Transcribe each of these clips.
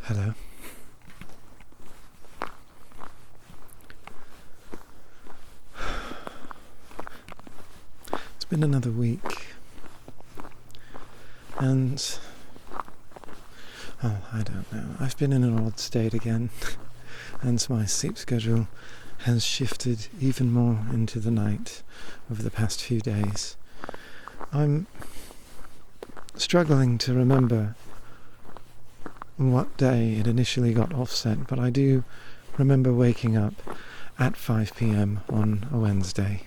Hello. It's been another week, and I don't know. I've been in an odd state again, and my sleep schedule has shifted even more into the night over the past few days. I'm struggling to remember what day it initially got offset, but I do remember waking up at 5 p.m. on a Wednesday.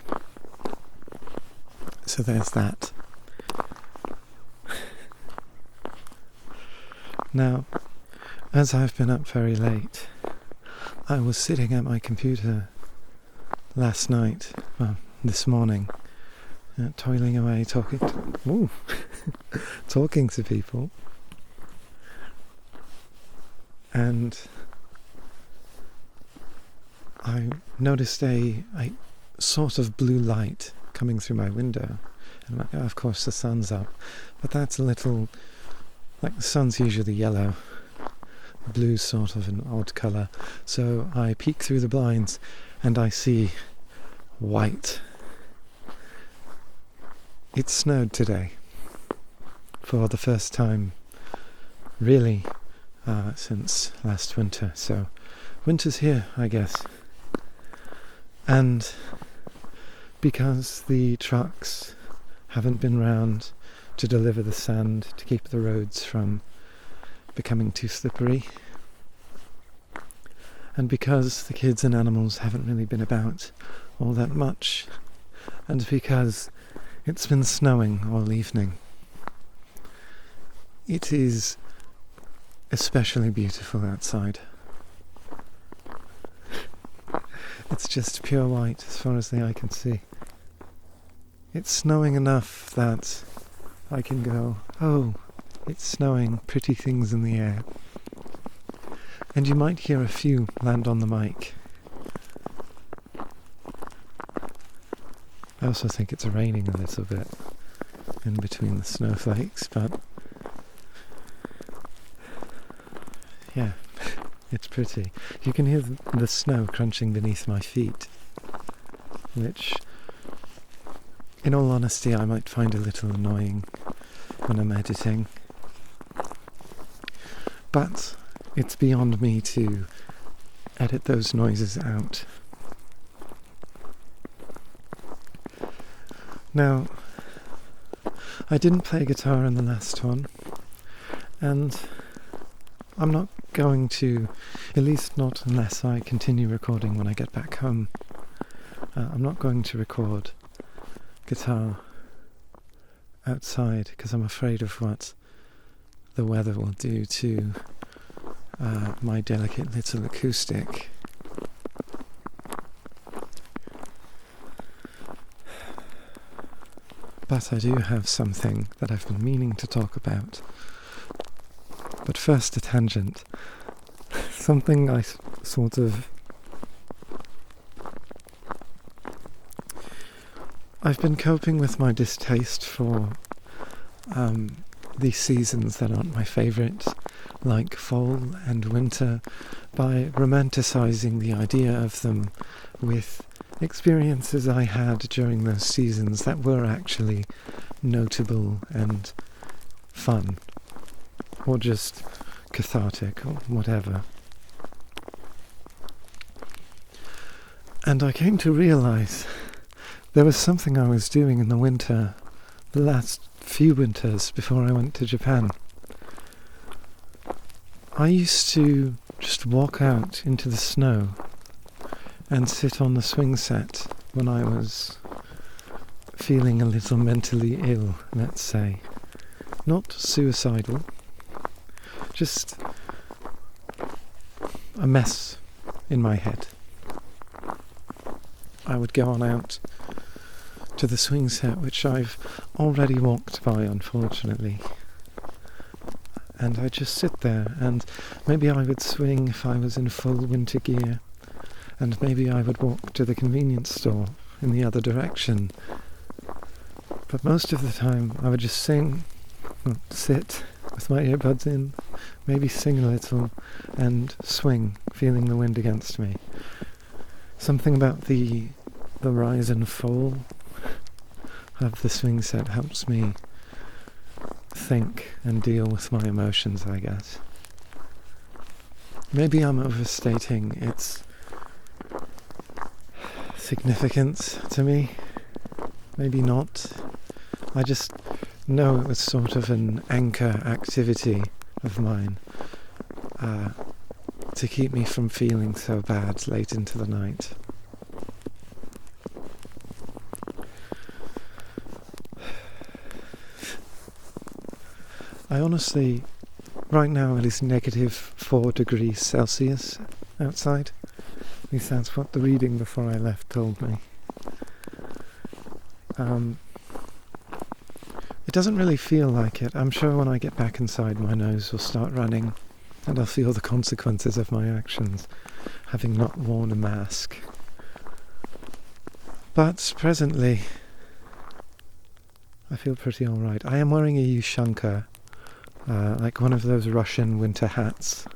So there's that. Now, as I've been up very late, I was sitting at my computer last night, this morning, toiling away, talking to people, and I noticed a sort of blue light coming through my window. And I'm like, of course the sun's up, but that's a little, like the sun's usually yellow, blue's sort of an odd colour. So I peek through the blinds and I see white. It snowed today for the first time really since last winter, so winter's here, I guess. And because the trucks haven't been round to deliver the sand to keep the roads from becoming too slippery, and because the kids and animals haven't really been about all that much, and because it's been snowing all evening, it is especially beautiful outside. It's just pure white as far as the eye can see. It's snowing enough that I can go, oh, it's snowing, pretty things in the air. And you might hear a few land on the mic. I also think it's raining a little bit in between the snowflakes, but yeah, it's pretty. You can hear the snow crunching beneath my feet, which, in all honesty, I might find a little annoying when I'm editing. But it's beyond me to edit those noises out. Now, I didn't play guitar in the last one, and I'm not going to, at least not unless I continue recording when I get back home. I'm not going to record guitar outside because I'm afraid of what the weather will do to my delicate little acoustic. But I do have something that I've been meaning to talk about. But first, a tangent. Something I sort of... I've been coping with my distaste for these seasons that aren't my favourite, like fall and winter, by romanticising the idea of them with experiences I had during those seasons that were actually notable and fun, or just cathartic, or whatever. And I came to realise there was something I was doing in the winter, the last few winters before I went to Japan. I used to just walk out into the snow and sit on the swing set when I was feeling a little mentally ill, let's say. Not suicidal, just a mess in my head. I would go on out to the swing set, which I've already walked by, unfortunately. And I'd just sit there, and maybe I would swing if I was in full winter gear, and maybe I would walk to the convenience store in the other direction. But most of the time I would just sit with my earbuds in, maybe sing a little and swing, feeling the wind against me. Something about the rise and fall of the swing set helps me think and deal with my emotions, I guess. Maybe I'm overstating its significance to me. Maybe not. I just know it was sort of an anchor activity of mine to keep me from feeling so bad late into the night. I honestly, right now it is -4 degrees Celsius outside. At least that's what the reading before I left told me. It doesn't really feel like it. I'm sure when I get back inside my nose will start running and I'll feel the consequences of my actions, having not worn a mask. But presently, I feel pretty alright. I am wearing a Ushanka, like one of those Russian winter hats.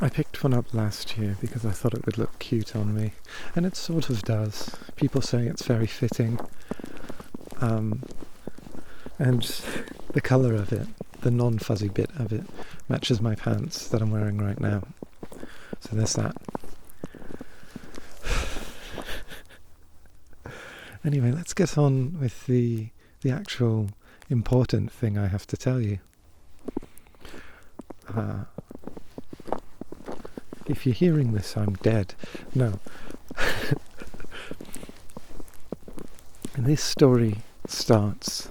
I picked one up last year because I thought it would look cute on me, and it sort of does. People say it's very fitting, and the colour of it, the non-fuzzy bit of it, matches my pants that I'm wearing right now. So there's that. Anyway, let's get on with the actual important thing I have to tell you. If you're hearing this, I'm dead. No. And this story starts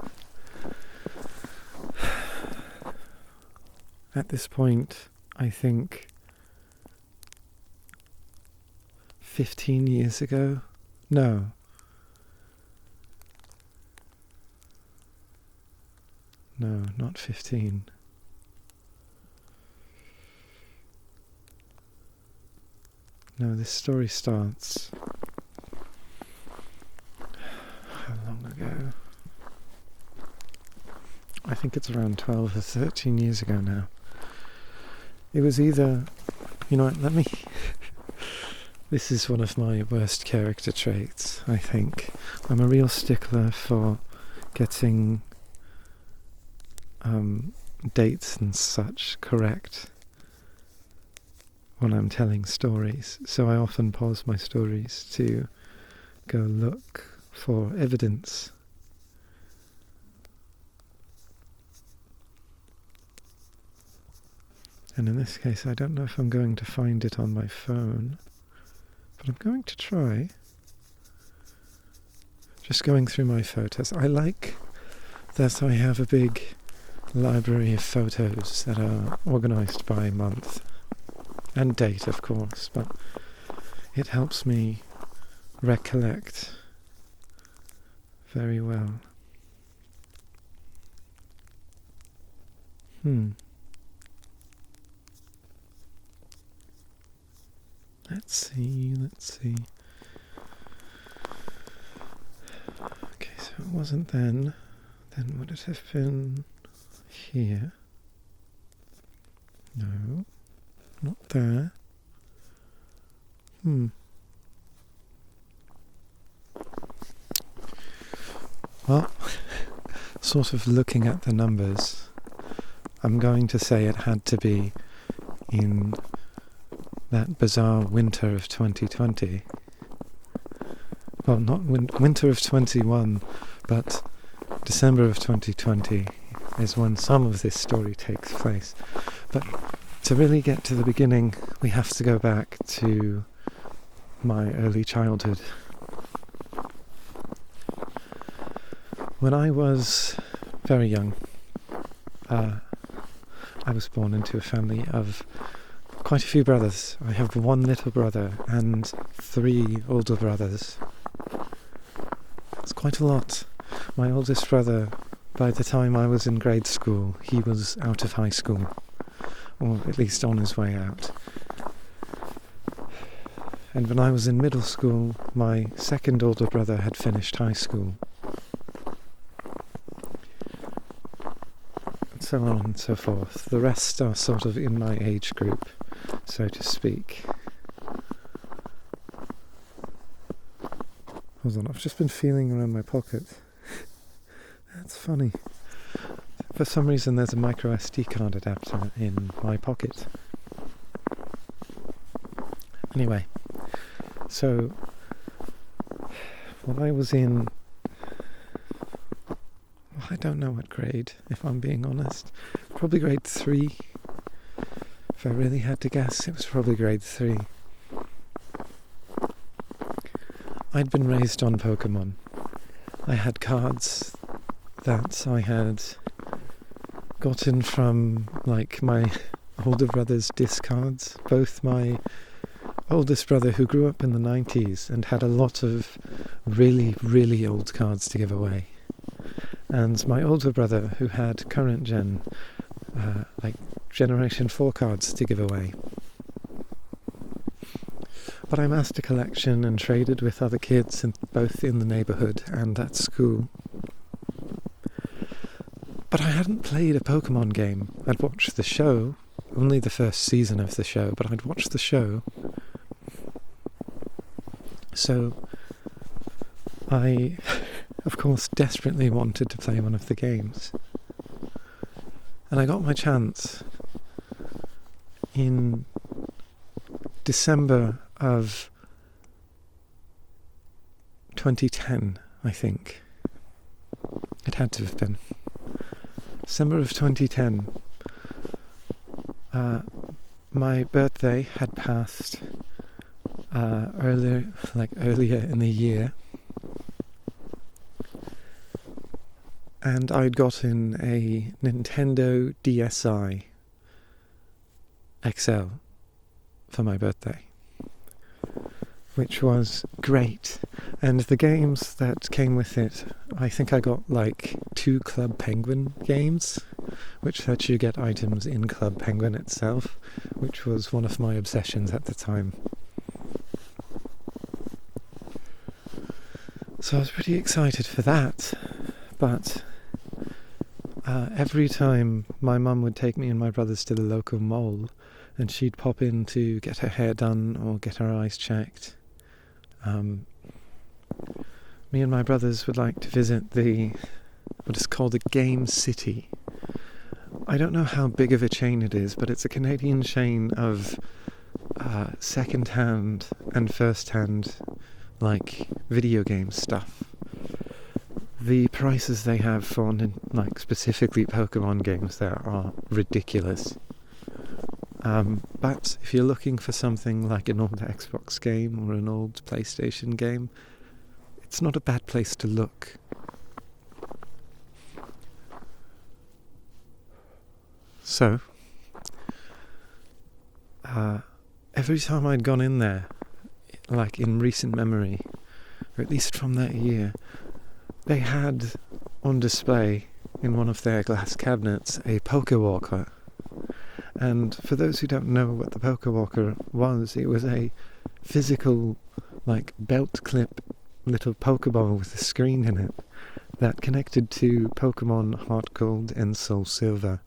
at this point, I think, 15 years ago? No. No, not 15. No, this story starts... How long ago? I think it's around 12 or 13 years ago now. It was either... You know what, let me... This is one of my worst character traits, I think. I'm a real stickler for getting dates and such correct when I'm telling stories, so I often pause my stories to go look for evidence. And in this case, I don't know if I'm going to find it on my phone, but I'm going to try. Just going through my photos. I like that I have a big library of photos that are organised by month and date, of course, but it helps me recollect very well. Let's see. Okay, so it wasn't then. Then would it have been here? No, not there. Well, sort of looking at the numbers, I'm going to say it had to be in that bizarre winter of 2020. Well, not winter of 21, but December of 2020 is when some of this story takes place. But to really get to the beginning, we have to go back to my early childhood. When I was very young, I was born into a family of quite a few brothers. I have one little brother and 3 older brothers. It's quite a lot. My oldest brother, by the time I was in grade school, he was out of high school, or at least on his way out. And when I was in middle school, my second older brother had finished high school. so on and so forth. The rest are sort of in my age group, so to speak. Hold on, I've just been feeling around my pocket. That's funny. For some reason there's a micro SD card adapter in my pocket. Anyway, so when I was in, I don't know what grade, if I'm being honest. Probably grade 3. If I really had to guess, it was probably grade 3. I'd been raised on Pokémon. I had cards that I had gotten from, like, my older brother's discards. Both my oldest brother, who grew up in the 90s and had a lot of really, really old cards to give away, and my older brother, who had current gen, like Generation 4 cards to give away. But I amassed a collection and traded with other kids, both in the neighbourhood and at school. But I hadn't played a Pokémon game. I'd watched the show, only the first season of the show, but I'd watched the show. So I, of course, desperately wanted to play one of the games. And I got my chance in December of 2010, I think. It had to have been. December of 2010. My birthday had passed earlier in the year, and I'd gotten a Nintendo DSi XL for my birthday, which was great. And the games that came with it, I think I got like 2 Club Penguin games, which let you get items in Club Penguin itself, which was one of my obsessions at the time. So I was pretty excited for that, but every time my mum would take me and my brothers to the local mall, and she'd pop in to get her hair done or get her eyes checked, me and my brothers would like to visit what is called a Game City. I don't know how big of a chain it is, but it's a Canadian chain of second-hand and first-hand, like, video game stuff. The prices they have for, like, specifically Pokemon games there are ridiculous. But if you're looking for something like an old Xbox game or an old PlayStation game, it's not a bad place to look. So, every time I'd gone in there, like in recent memory, or at least from that year, they had on display in one of their glass cabinets a Pokewalker. And for those who don't know what the Pokewalker was, it was a physical, like, belt clip little Pokeball with a screen in it that connected to Pokemon Heart Gold and Soul Silver.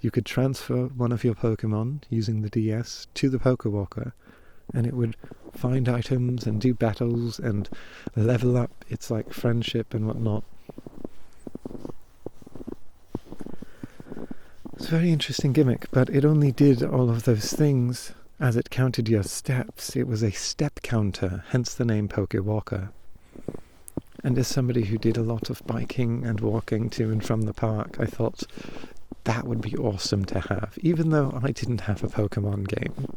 You could transfer one of your Pokemon using the DS to the Pokewalker, and it would find items and do battles and level up its, like, friendship and whatnot. It's a very interesting gimmick, but it only did all of those things as it counted your steps. It was a step counter, hence the name Pokewalker. And as somebody who did a lot of biking and walking to and from the park, I thought that would be awesome to have, even though I didn't have a Pokemon game.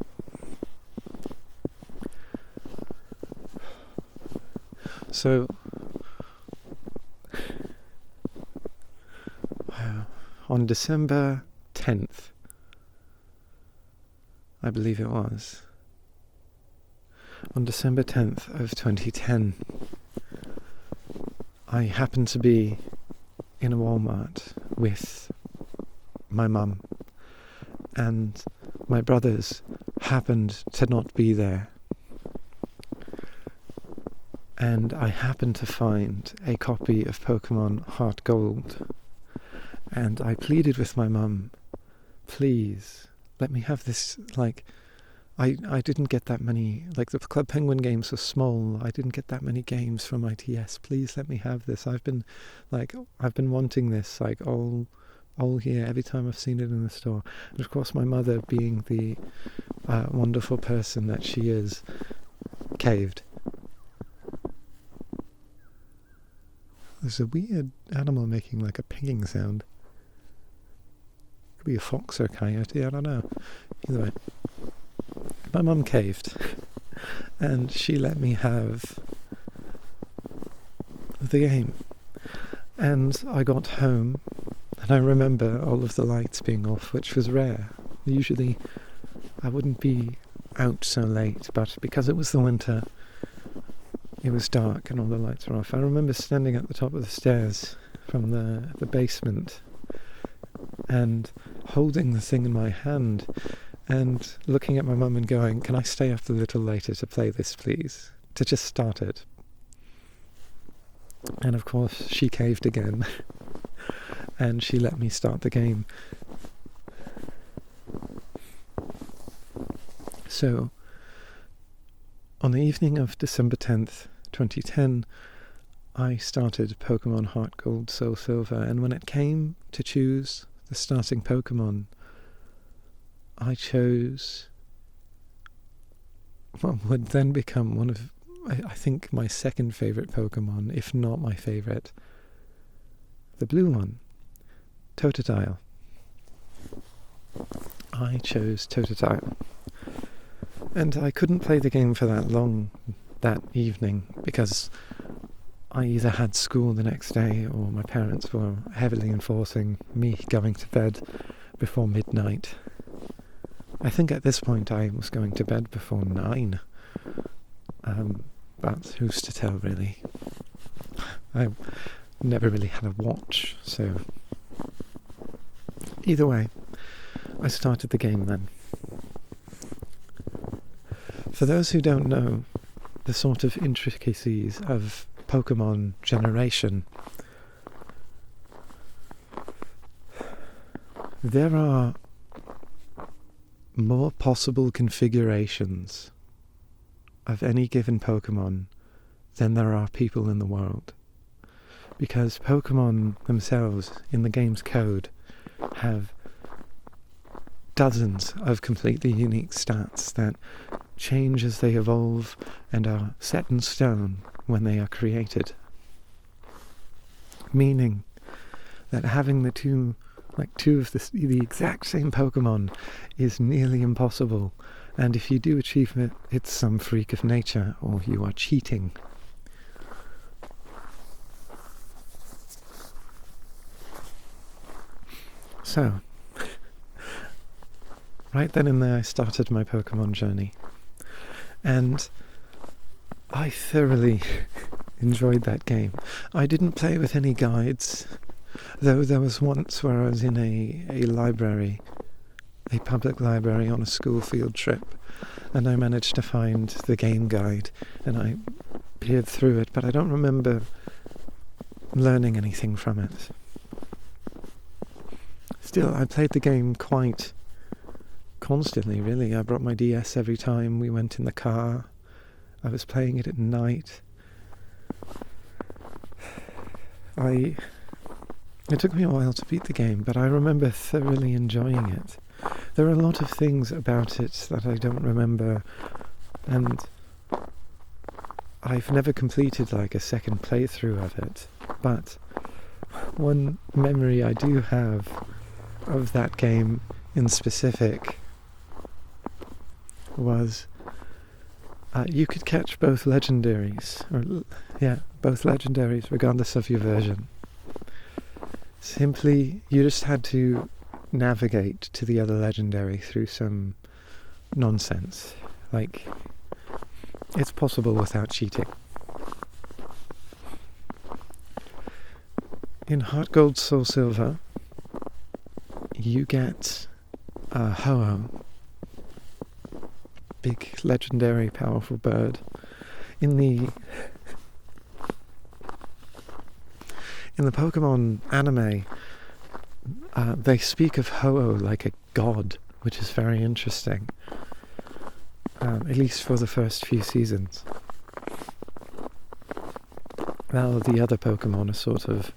So, on December 10th, I believe it was, on December 10th of 2010, I happened to be in a Walmart with my mum, and my brothers happened to not be there. And I happened to find a copy of Pokemon Heart Gold. And I pleaded with my mum, please, let me have this, like, I didn't get that many, like the Club Penguin games were small, I didn't get that many games from ITS, please let me have this. I've been wanting this, like, all year, every time I've seen it in the store. And of course my mother, being the wonderful person that she is, caved. There's a weird animal making like a pinging sound. Could be a fox or a coyote, I don't know. Either way. My mum caved, and she let me have the game. And I got home, and I remember all of the lights being off, which was rare. Usually I wouldn't be out so late, but because it was the winter, it was dark and all the lights were off. I remember standing at the top of the stairs from the basement and holding the thing in my hand and looking at my mum and going, can I stay up a little later to play this, please? To just start it. And of course she caved again and she let me start the game. So, on the evening of December 10th, 2010, I started Pokemon Heart Gold, Soul Silver, and when it came to choose the starting Pokemon, I chose what would then become one of, I think, my second favourite Pokemon, if not my favourite. The blue one, Totodile. I chose Totodile. And I couldn't play the game for that long that evening because I either had school the next day or my parents were heavily enforcing me going to bed before midnight. I think at this point I was going to bed before 9. But who's to tell, really? I never really had a watch, so either way, I started the game then. For those who don't know the sort of intricacies of Pokemon generation, there are more possible configurations of any given Pokemon than there are people in the world. Because Pokemon themselves, in the game's code, have dozens of completely unique stats that change as they evolve and are set in stone when they are created. Meaning that having two of the exact same Pokemon is nearly impossible, and if you do achieve it, it's some freak of nature, or you are cheating. So, right then and there I started my Pokemon journey, and I thoroughly enjoyed that game. I didn't play with any guides, though there was once where I was in a library, a public library on a school field trip, and I managed to find the game guide, and I peered through it, but I don't remember learning anything from it. Still, I played the game quite constantly, really. I brought my DS every time we went in the car. I was playing it at night. It took me a while to beat the game, but I remember thoroughly enjoying it. There are a lot of things about it that I don't remember, and I've never completed like a second playthrough of it, but one memory I do have of that game in specific was you could catch both legendaries, regardless of your version. Simply, you just had to navigate to the other legendary through some nonsense. Like, it's possible without cheating. In Heart Gold, Soul Silver, you get a Ho-Oh, big, legendary, powerful bird. In the Pokemon anime, they speak of Ho-Oh like a god, which is very interesting, at least for the first few seasons. Well, the other Pokemon are sort of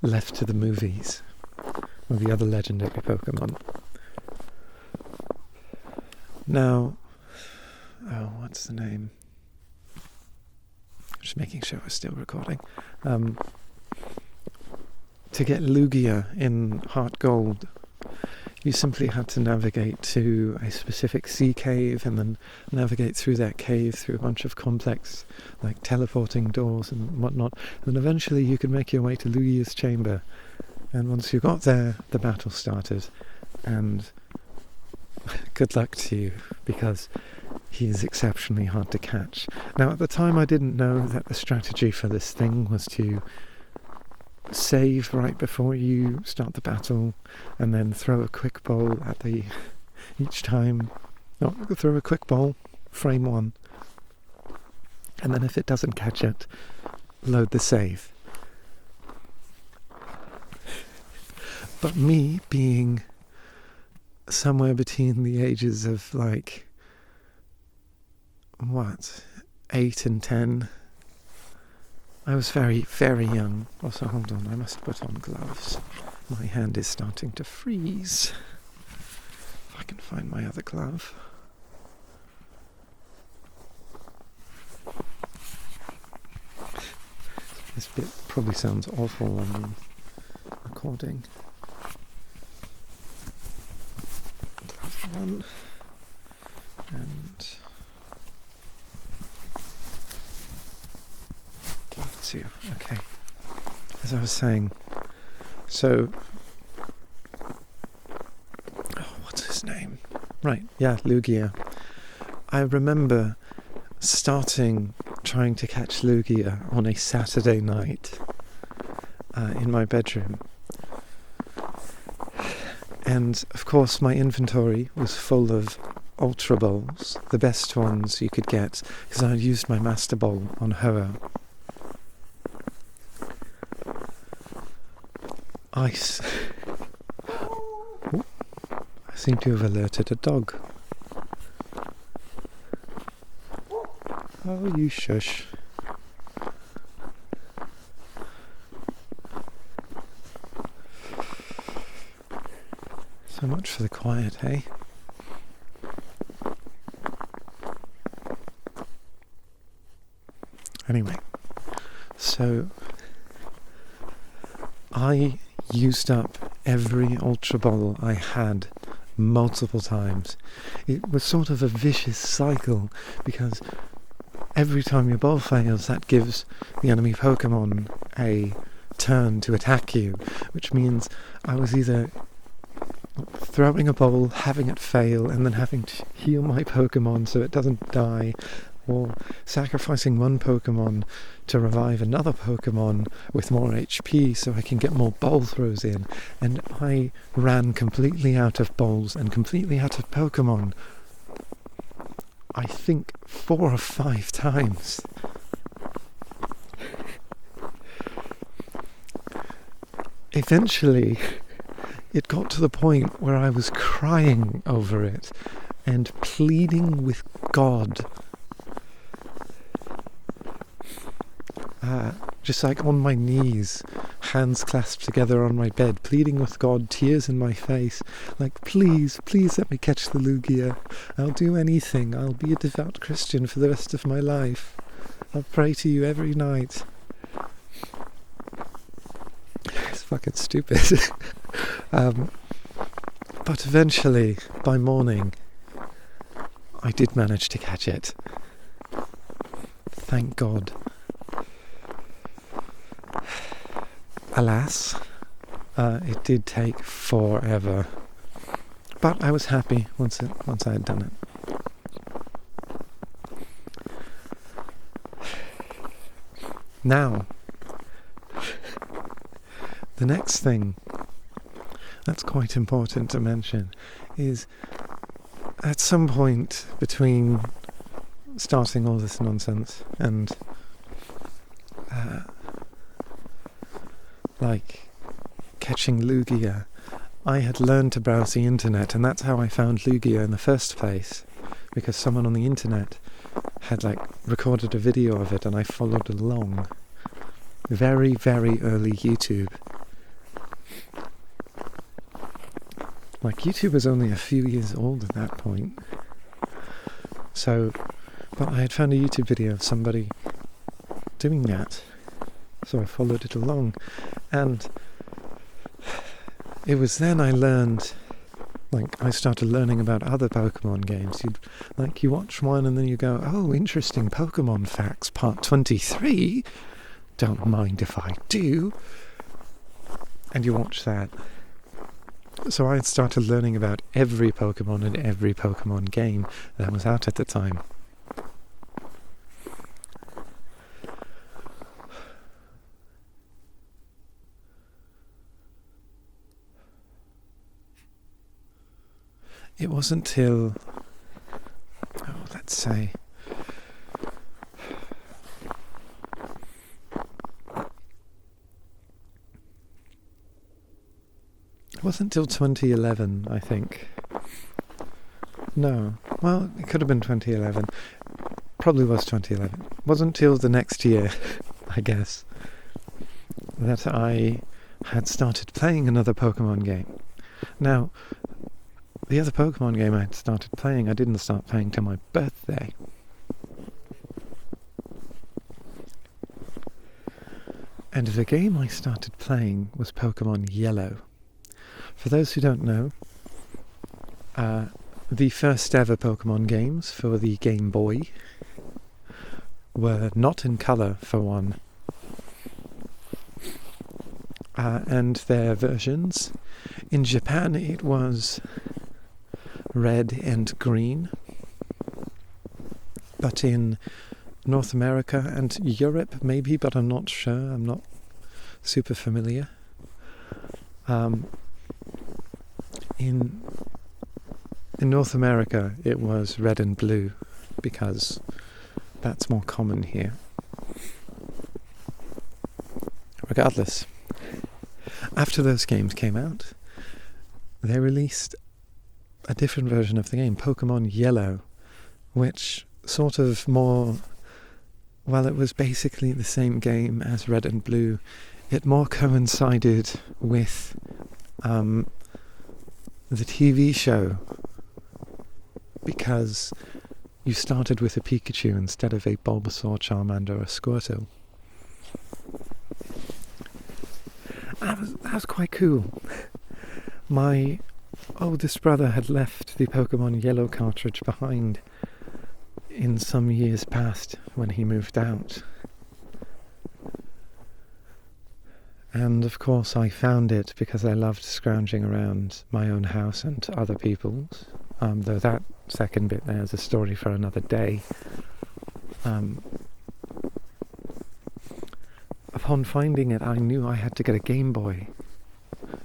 left to the movies, or the other legendary Pokemon. Now, what's the name? Just making sure we're still recording. To get Lugia in Heart Gold, you simply had to navigate to a specific sea cave and then navigate through that cave through a bunch of complex, like teleporting doors and whatnot. And then eventually you could make your way to Lugia's chamber. And once you got there, the battle started. And good luck to you, because he is exceptionally hard to catch. Now, at the time I didn't know that the strategy for this thing was to save right before you start the battle, and then throw a quick ball at each time. No, throw a quick ball, frame one, and then if it doesn't catch it, load the save. But me being somewhere between the ages of 8 and 10, I was very, very young. Also, hold on, I must put on gloves. My hand is starting to freeze. If I can find my other glove. This bit probably sounds awful on the recording. Glove one. And two. Okay. As I was saying, so what's his name? Right, yeah, Lugia. I remember trying to catch Lugia on a Saturday night in my bedroom. And of course my inventory was full of Ultra Balls, the best ones you could get, because I had used my Master Ball on Ho-Oh. I seem to have alerted a dog. Oh, you shush. So much for the quiet, hey? Anyway, so I used up every Ultra Ball I had multiple times. It was sort of a vicious cycle, because every time your ball fails, that gives the enemy Pokemon a turn to attack you, which means I was either throwing a ball, having it fail, and then having to heal my Pokemon so it doesn't die, or sacrificing one Pokemon to revive another Pokemon with more HP so I can get more ball throws in. And I ran completely out of balls and completely out of Pokemon, I think 4 or 5 times. Eventually, it got to the point where I was crying over it and pleading with God. Just on my knees, hands clasped together on my bed, pleading with God, tears in my face, please, please let me catch the Lugia. I'll do anything. I'll be a devout Christian for the rest of my life. I'll pray to you every night. It's fucking stupid. But eventually, by morning, I did manage to catch it. Thank God. Alas, it did take forever, but I was happy once I had done it. Now, the next thing that's quite important to mention is, at some point between starting all this nonsense and catching Lugia, I had learned to browse the internet, and that's how I found Lugia in the first place, because someone on the internet had recorded a video of it and I followed along. Very, very early YouTube. YouTube was only a few years old at that point. So, but I had found a YouTube video of somebody doing that, so I followed it along, and it was then I learned, I started learning about other Pokemon games. You watch one and then you go, oh, interesting, Pokemon Facts, Part 23, don't mind if I do, and you watch that. So I started learning about every Pokemon and every Pokemon game that was out at the time. It wasn't till, let's say, it wasn't till 2011, I think. No, well, it could have been 2011. Probably was 2011. It wasn't till the next year, I guess, that I had started playing another Pokemon game. Now, the other Pokemon game I had started playing, I didn't start playing till my birthday. And the game I started playing was Pokemon Yellow. For those who don't know, the first ever Pokemon games for the Game Boy were not in colour, for one. And their versions, in Japan it was red and green, but in North America and Europe maybe, but I'm not sure, I'm not super familiar. In North America it was red and blue, because that's more common here. Regardless, after those games came out, they released a different version of the game, Pokemon Yellow, which sort of more, well, it was basically the same game as Red and Blue. It more coincided with the TV show, because you started with a Pikachu instead of a Bulbasaur, Charmander or Squirtle. That was quite cool. My oldest brother had left the Pokemon Yellow cartridge behind in some years past when he moved out. And of course I found it because I loved scrounging around my own house and other people's, though that second bit there is a story for another day. Upon finding it, I knew I had to get a Game Boy.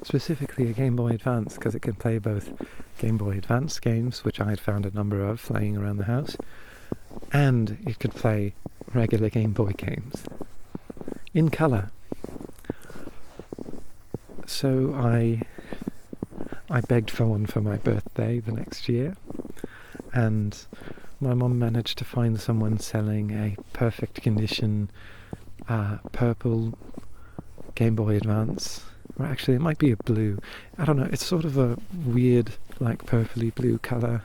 Specifically a Game Boy Advance, because it can play both Game Boy Advance games, which I had found a number of laying around the house, and it could play regular Game Boy games in colour. So I begged for one for my birthday the next year, and my mum managed to find someone selling a perfect condition purple Game Boy Advance. Or actually, it might be a blue. I don't know. It's sort of a weird, purpley blue colour,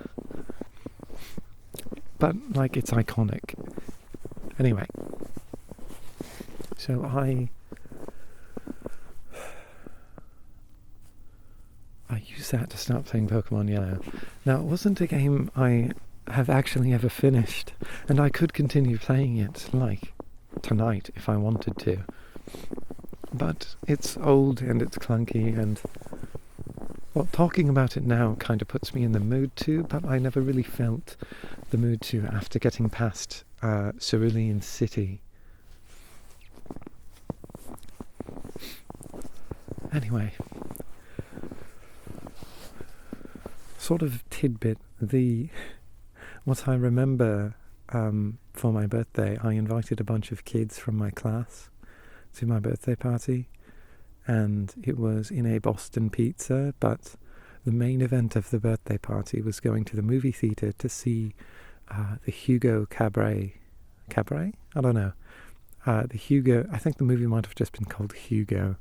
but it's iconic. Anyway, so I used that to start playing Pokemon Yellow. Now, it wasn't a game I have actually ever finished, and I could continue playing it tonight if I wanted to. But it's old and it's clunky, and talking about it now kind of puts me in the mood to, but I never really felt the mood to after getting past Cerulean City. Anyway, sort of tidbit, what I remember for my birthday, I invited a bunch of kids from my class to my birthday party, and it was in a Boston Pizza, but the main event of the birthday party was going to the movie theatre to see the Hugo Cabaret. Cabaret? I don't know. The Hugo, I think the movie might have just been called Hugo,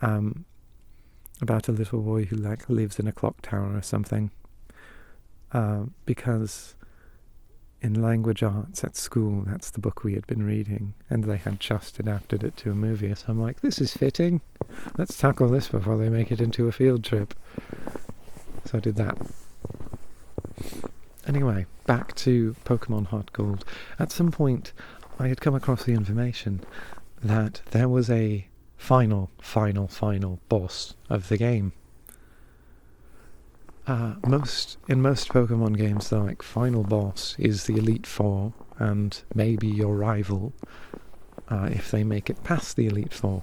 about a little boy who lives in a clock tower or something, because in language arts at school, that's the book we had been reading, and they had just adapted it to a movie, so I'm like, this is fitting, let's tackle this before they make it into a field trip. So I did that. Anyway, back to Pokemon Heart Gold. At some point, I had come across the information that there was a final boss of the game. In most Pokemon games, the final boss is the Elite Four, and maybe your rival, if they make it past the Elite Four.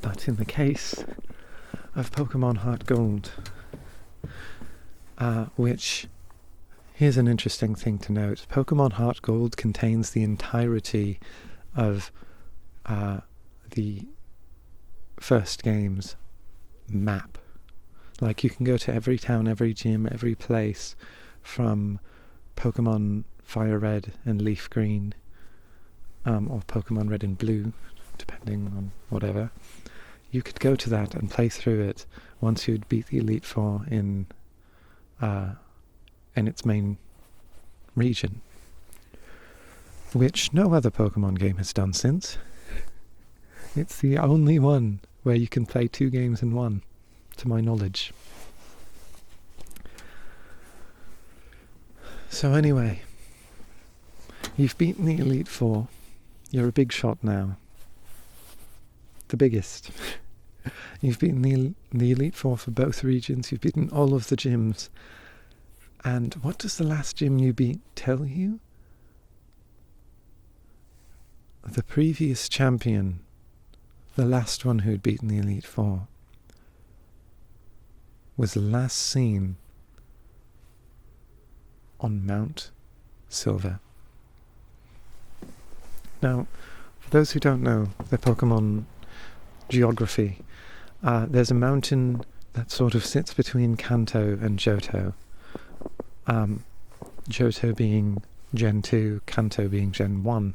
But in the case of Pokemon Heart Gold, which, here's an interesting thing to note, Pokemon Heart Gold contains the entirety of the first game's map. Like, you can go to every town, every gym, every place from Pokemon Fire Red and Leaf Green, or Pokemon Red and Blue, depending on whatever. You could go to that and play through it once you'd beat the Elite Four in its main region, which no other Pokemon game has done since. It's the only one where you can play 2 games in one, to my knowledge. So anyway, you've beaten the Elite Four. You're a big shot now. The biggest. You've beaten the Elite Four for both regions. You've beaten all of the gyms. And what does the last gym you beat tell you? The previous champion, the last one who'd beaten the Elite Four, was last seen on Mount Silver. Now, for those who don't know the Pokemon geography, there's a mountain that sort of sits between Kanto and Johto. Johto being Gen 2, Kanto being Gen 1.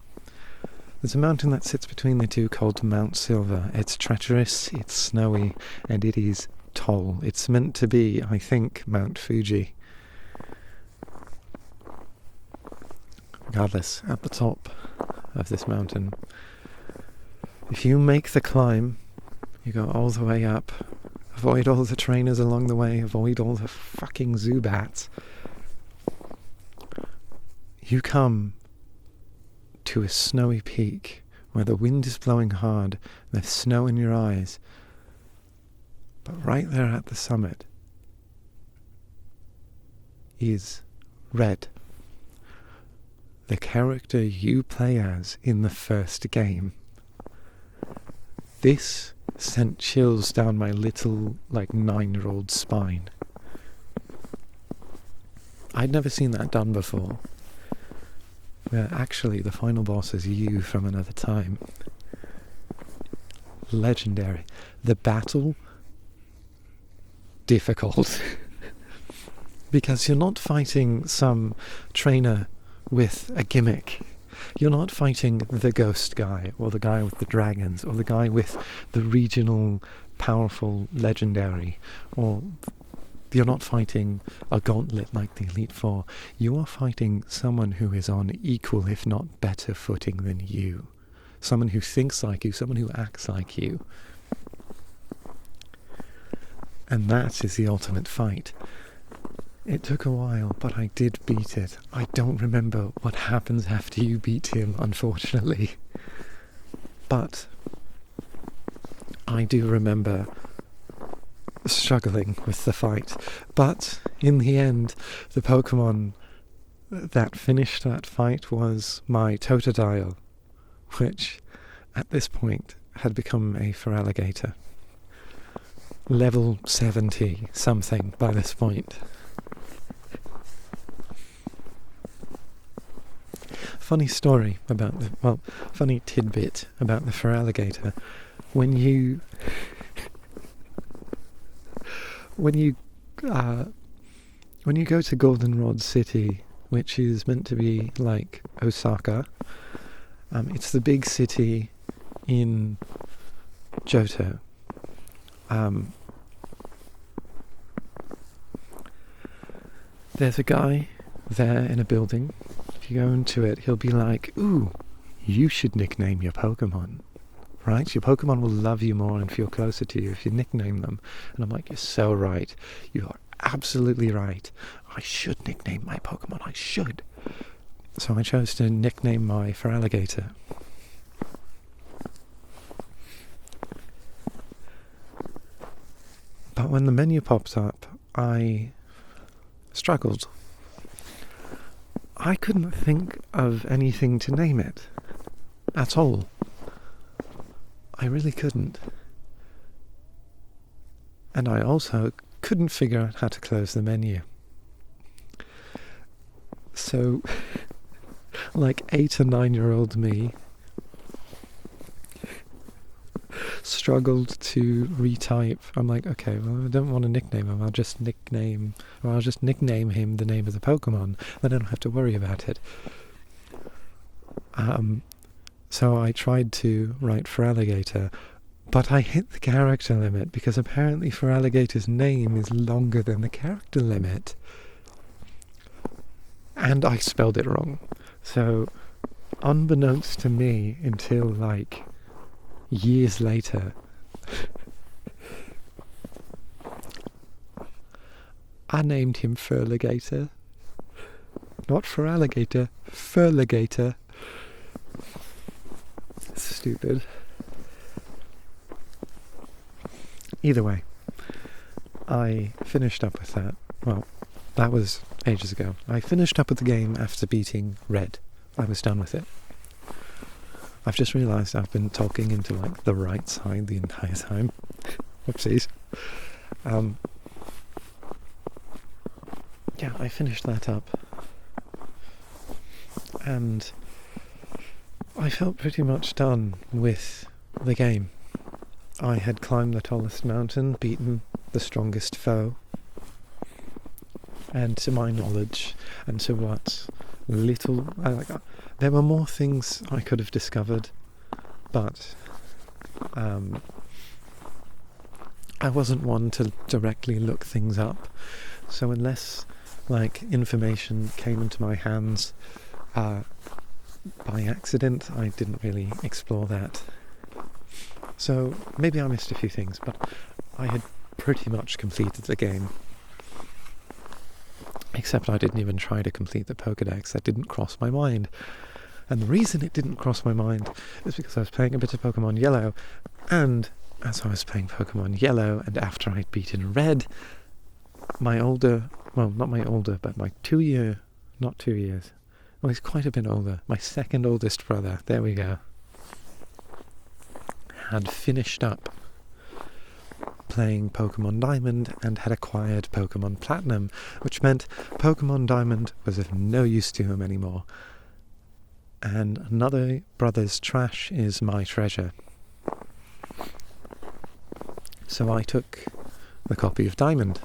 There's a mountain that sits between the two called Mount Silver. It's treacherous, it's snowy, and it is tall. It's meant to be, I think, Mount Fuji. Regardless, at the top of this mountain, if you make the climb, you go all the way up, avoid all the trainers along the way, avoid all the fucking Zubats, you come to a snowy peak where the wind is blowing hard, there's snow in your eyes, but right there at the summit is Red, the character you play as in the first game. This sent chills down my little, 9-year-old spine. I'd never seen that done before. Where actually the final boss is you from another time. Legendary. The battle, difficult. Because you're not fighting some trainer with a gimmick. You're not fighting the ghost guy, or the guy with the dragons, or the guy with the regional powerful legendary, or you're not fighting a gauntlet like the Elite Four. You are fighting someone who is on equal, if not better, footing than you. Someone who thinks like you, someone who acts like you. And that is the ultimate fight. It took a while, but I did beat it. I don't remember what happens after you beat him, unfortunately. But I do remember struggling with the fight. But in the end, the Pokemon that finished that fight was my Totodile, which at this point had become a Feraligatr. Level 70 something by this point. funny story about funny tidbit about the Feraligatr. When you go to Goldenrod City, which is meant to be like Osaka, it's the big city in Johto. There's a guy there in a building. If you go into it, he'll be like, "Ooh, you should nickname your Pokemon, right? Your Pokemon will love you more and feel closer to you if you nickname them." And I'm like, "You're so right. You are absolutely right. I should nickname my Pokemon. I should." So I chose to nickname my Feraligatr. But when the menu popped up, I struggled. I couldn't think of anything to name it at all. I really couldn't. And I also couldn't figure out how to close the menu. So, like 8 or 9-year-old me struggled to retype. I'm like, okay, well, I don't want to nickname him. I'll just nickname him the name of the Pokemon. Then I don't have to worry about it. So I tried to write Feraligatr, but I hit the character limit because apparently Feraligatr's name is longer than the character limit. And I spelled it wrong. So, unbeknownst to me until like years later, I named him Feraligatr. Not Feraligatr, Feraligatr. Stupid. Either way, I finished up with that. Well, that was ages ago. I finished up with the game after beating Red. I was done with it. I've just realised I've been talking into like the right side the entire time. Whoopsies. Yeah, I finished that up. And I felt pretty much done with the game. I had climbed the tallest mountain, beaten the strongest foe, and to my knowledge, and to what little... there were more things I could have discovered, but I wasn't one to directly look things up, so unless information came into my hands by accident, I didn't really explore that. So maybe I missed a few things, but I had pretty much completed the game. Except I didn't even try to complete the Pokédex. That didn't cross my mind. And the reason it didn't cross my mind is because I was playing a bit of Pokemon Yellow, and as I was playing Pokemon Yellow, and after I'd beaten Red, my 2 year, not 2 years, well, he's quite a bit older, my second oldest brother, there we go, had finished up playing Pokemon Diamond and had acquired Pokemon Platinum, which meant Pokemon Diamond was of no use to him anymore. And another brother's trash is my treasure. So I took the copy of Diamond.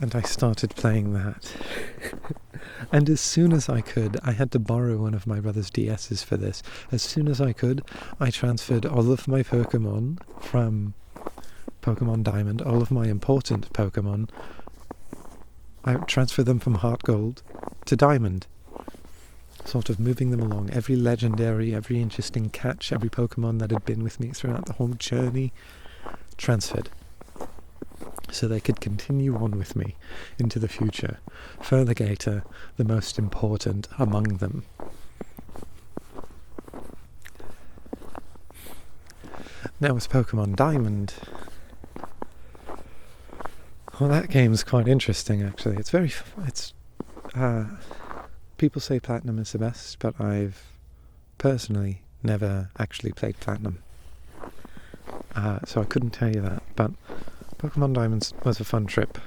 And I started playing that. And as soon as I could, I had to borrow one of my brother's DS's for this. As soon as I could, I transferred all of my Pokemon from Pokemon Diamond, all of my important Pokemon. I transferred them from Heart Gold to Diamond. Sort of moving them along. Every legendary, every interesting catch, every Pokemon that had been with me throughout the whole journey, transferred. So they could continue on with me into the future. Feraligatr, the most important among them. Now with Pokemon Diamond, well, that game's quite interesting actually. People say Platinum is the best, but I've personally never actually played Platinum. So I couldn't tell you that, but Pokemon Diamonds was a fun trip.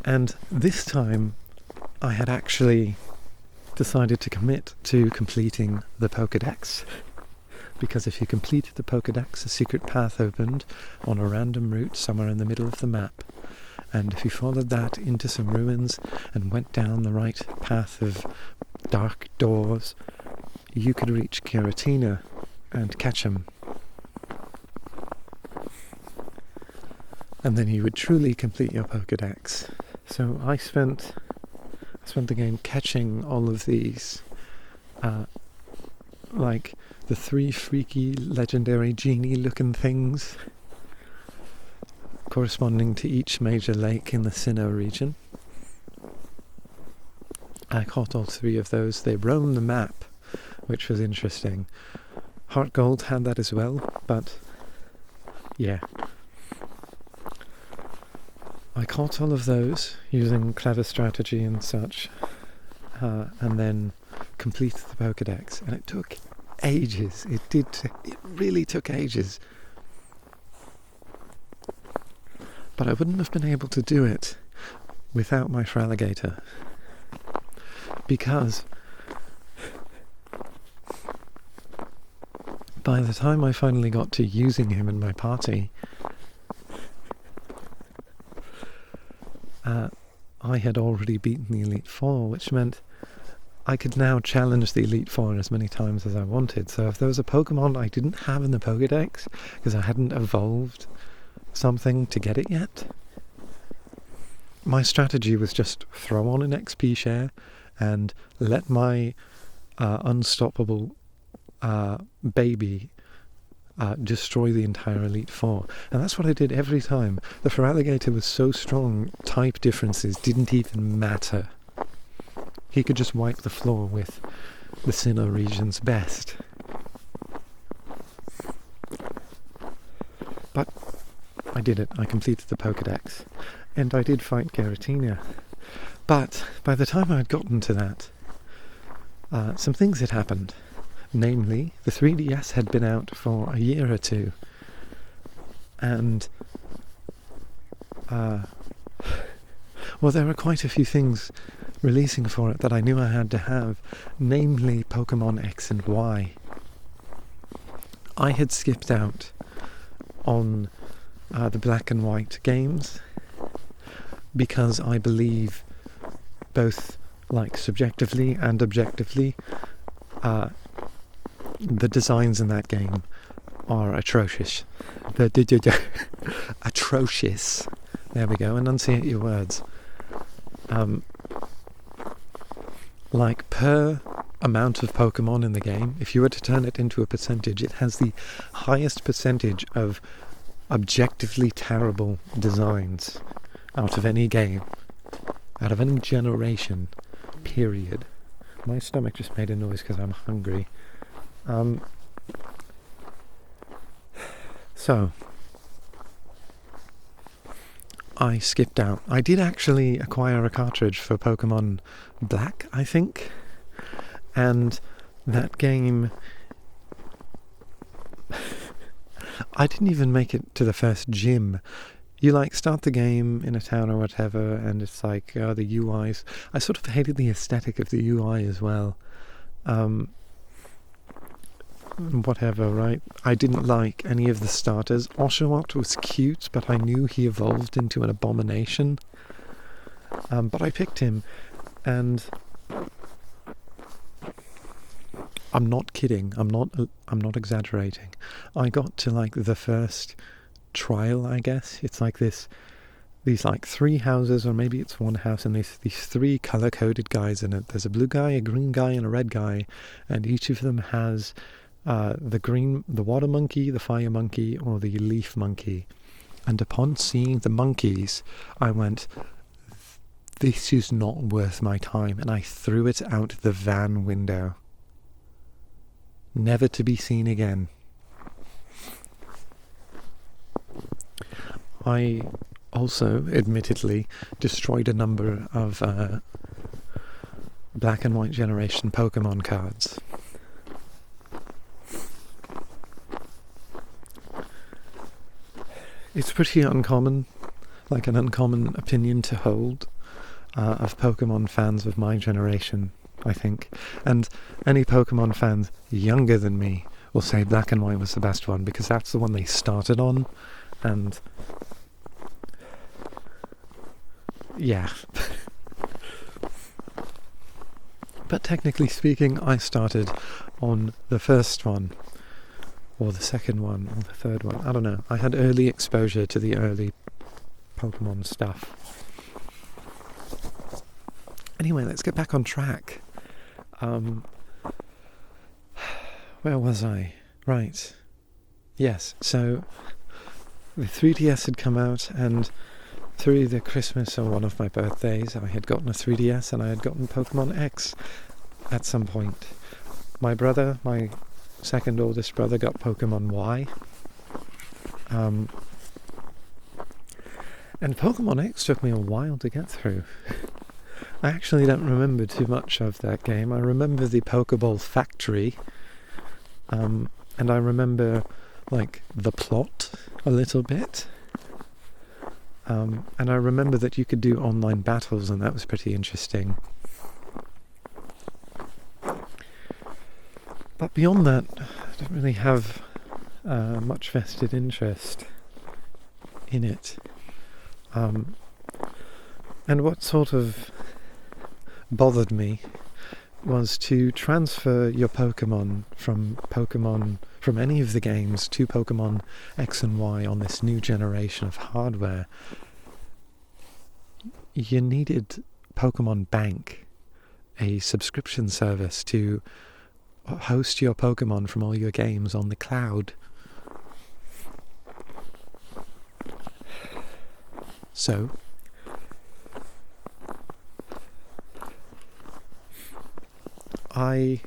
And this time I had actually decided to commit to completing the Pokédex. Because if you completed the Pokédex, a secret path opened on a random route somewhere in the middle of the map. And if you followed that into some ruins and went down the right path of dark doors, you could reach Giratina and catch him. And then you would truly complete your Pokédex. So I spent the game catching all of these, like the 3 freaky legendary genie-looking things corresponding to each major lake in the Sinnoh region. I caught all 3 of those. They roam the map, which was interesting. Heart Gold had that as well, but yeah. I caught all of those using clever strategy and such, and then completed the Pokédex, and it took ages. It really took ages. But I wouldn't have been able to do it without my Feraligatr, because by the time I finally got to using him in my party, I had already beaten the Elite Four, which meant I could now challenge the Elite Four as many times as I wanted. So if there was a Pokemon I didn't have in the Pokédex, because I hadn't evolved something to get it yet, my strategy was just throw on an XP share and let my unstoppable baby destroy the entire Elite Four. And that's what I did every time. The Feraligatr was so strong, type differences didn't even matter. He could just wipe the floor with the Sinnoh region's best. But I did it. I completed the Pokédex. And I did fight Giratina. But by the time I'd gotten to that, some things had happened. Namely, the 3DS had been out for a year or two. And well, there were quite a few things releasing for it that I knew I had to have, namely Pokemon X and Y. I had skipped out on the black and white games because I believe, both like subjectively and objectively, the designs in that game are atrocious. Atrocious. There we go, enunciate your words. Like, per amount of Pokemon in the game, if you were to turn it into a percentage, it has the highest percentage of objectively terrible designs out of any game, out of any generation, period. My stomach just made a noise because I'm hungry. So I skipped out. I did actually acquire a cartridge for Pokemon Black, I think, and that game, I didn't even make it to the first gym. You start the game in a town or whatever, and it's the UIs. I sort of hated the aesthetic of the UI as well. Whatever, right? I didn't like any of the starters. Oshawott was cute, but I knew he evolved into an abomination. But I picked him, and I'm not kidding. I'm not exaggerating. I got to the first trial, I guess. It's these 3 houses, or maybe it's 1 house, and these 3 color-coded guys in it. There's a blue guy, a green guy, and a red guy, and each of them has the water monkey, the fire monkey, or the leaf monkey. And upon seeing the monkeys, I went, this is not worth my time, and I threw it out the van window. Never to be seen again. I also, admittedly, destroyed a number of black and white generation Pokemon cards. It's pretty uncommon, an uncommon opinion to hold, of Pokemon fans of my generation, I think. And any Pokemon fans younger than me will say Black and White was the best one, because that's the one they started on, and yeah. But technically speaking, I started on the first one, or the second one, or the third one. I don't know. I had early exposure to the early Pokemon stuff. Anyway, let's get back on track. Where was I? Right. Yes, so the 3DS had come out, and through the Christmas or one of my birthdays, I had gotten a 3DS and I had gotten Pokemon X at some point. My brother, my second oldest brother, got Pokemon Y. And Pokemon X took me a while to get through. I actually don't remember too much of that game. I remember the Pokeball factory, and I remember, like, the plot a little bit. And I remember that you could do online battles, and that was pretty interesting. But beyond that, I don't really have much vested interest in it. And what sort of bothered me was to transfer your Pokemon from any of the games to Pokemon X and Y on this new generation of hardware. You needed Pokemon Bank, a subscription service to host your Pokemon from all your games on the cloud. So I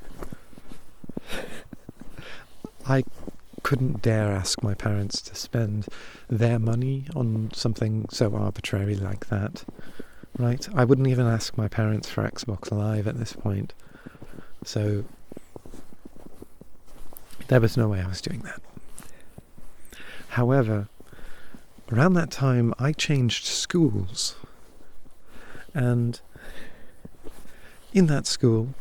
couldn't dare ask my parents to spend their money on something so arbitrary like that, right? I wouldn't even ask my parents for Xbox Live at this point. So there was no way I was doing that. However, around that time I changed schools, and in that school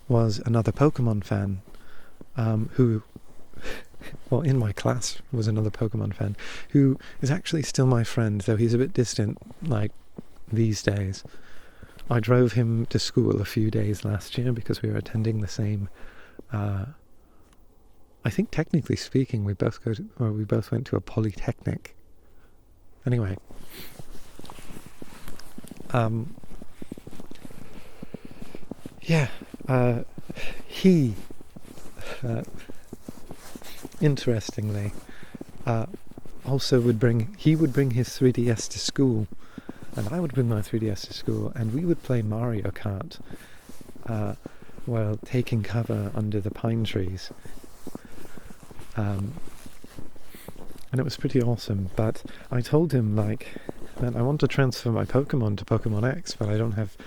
was another Pokemon fan who, well, in my class was another Pokemon fan who is actually still my friend, though he's a bit distant, like, these days. I drove him to school a few days last year because we were attending the same, I think technically speaking we both went to a polytechnic. Anyway, he interestingly also would bring his 3DS to school, and I would bring my 3DS to school, and we would play Mario Kart while taking cover under the pine trees. And it was pretty awesome, but I told him, like, man, I want to transfer my Pokemon to Pokemon X, but I don't have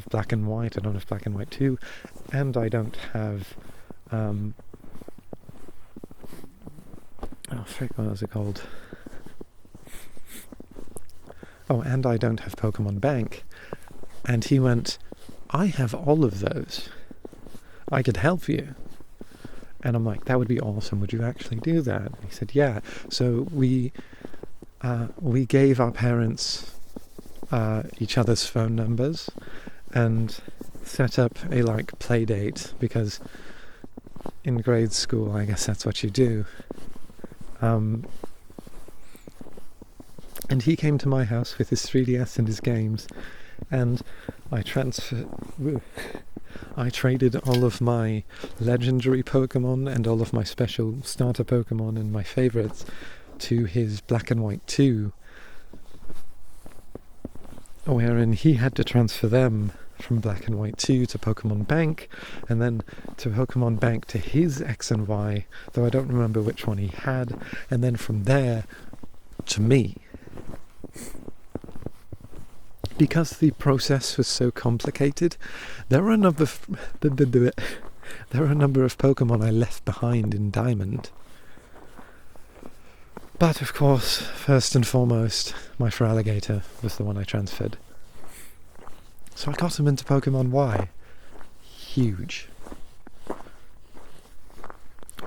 Black and White, I don't have Black and White 2, and I don't have what was it called? Oh, and I don't have Pokemon Bank. And he went, I have all of those. I could help you. And I'm like, that would be awesome. Would you actually do that? And he said, yeah. So we gave our parents each other's phone numbers and set up a, like, play date, because in grade school, I guess that's what you do. And he came to my house with his 3DS and his games, and I traded all of my legendary Pokemon and all of my special starter Pokemon and my favourites to his Black and White 2, wherein he had to transfer them from Black and White 2 to Pokemon Bank, and then to Pokemon Bank to his X and Y, though I don't remember which one he had, and then from there to me. Because the process was so complicated, there were a number of Pokemon I left behind in Diamond. But of course, first and foremost, my Feraligatr was the one I transferred. So I got him into Pokemon Y. Huge.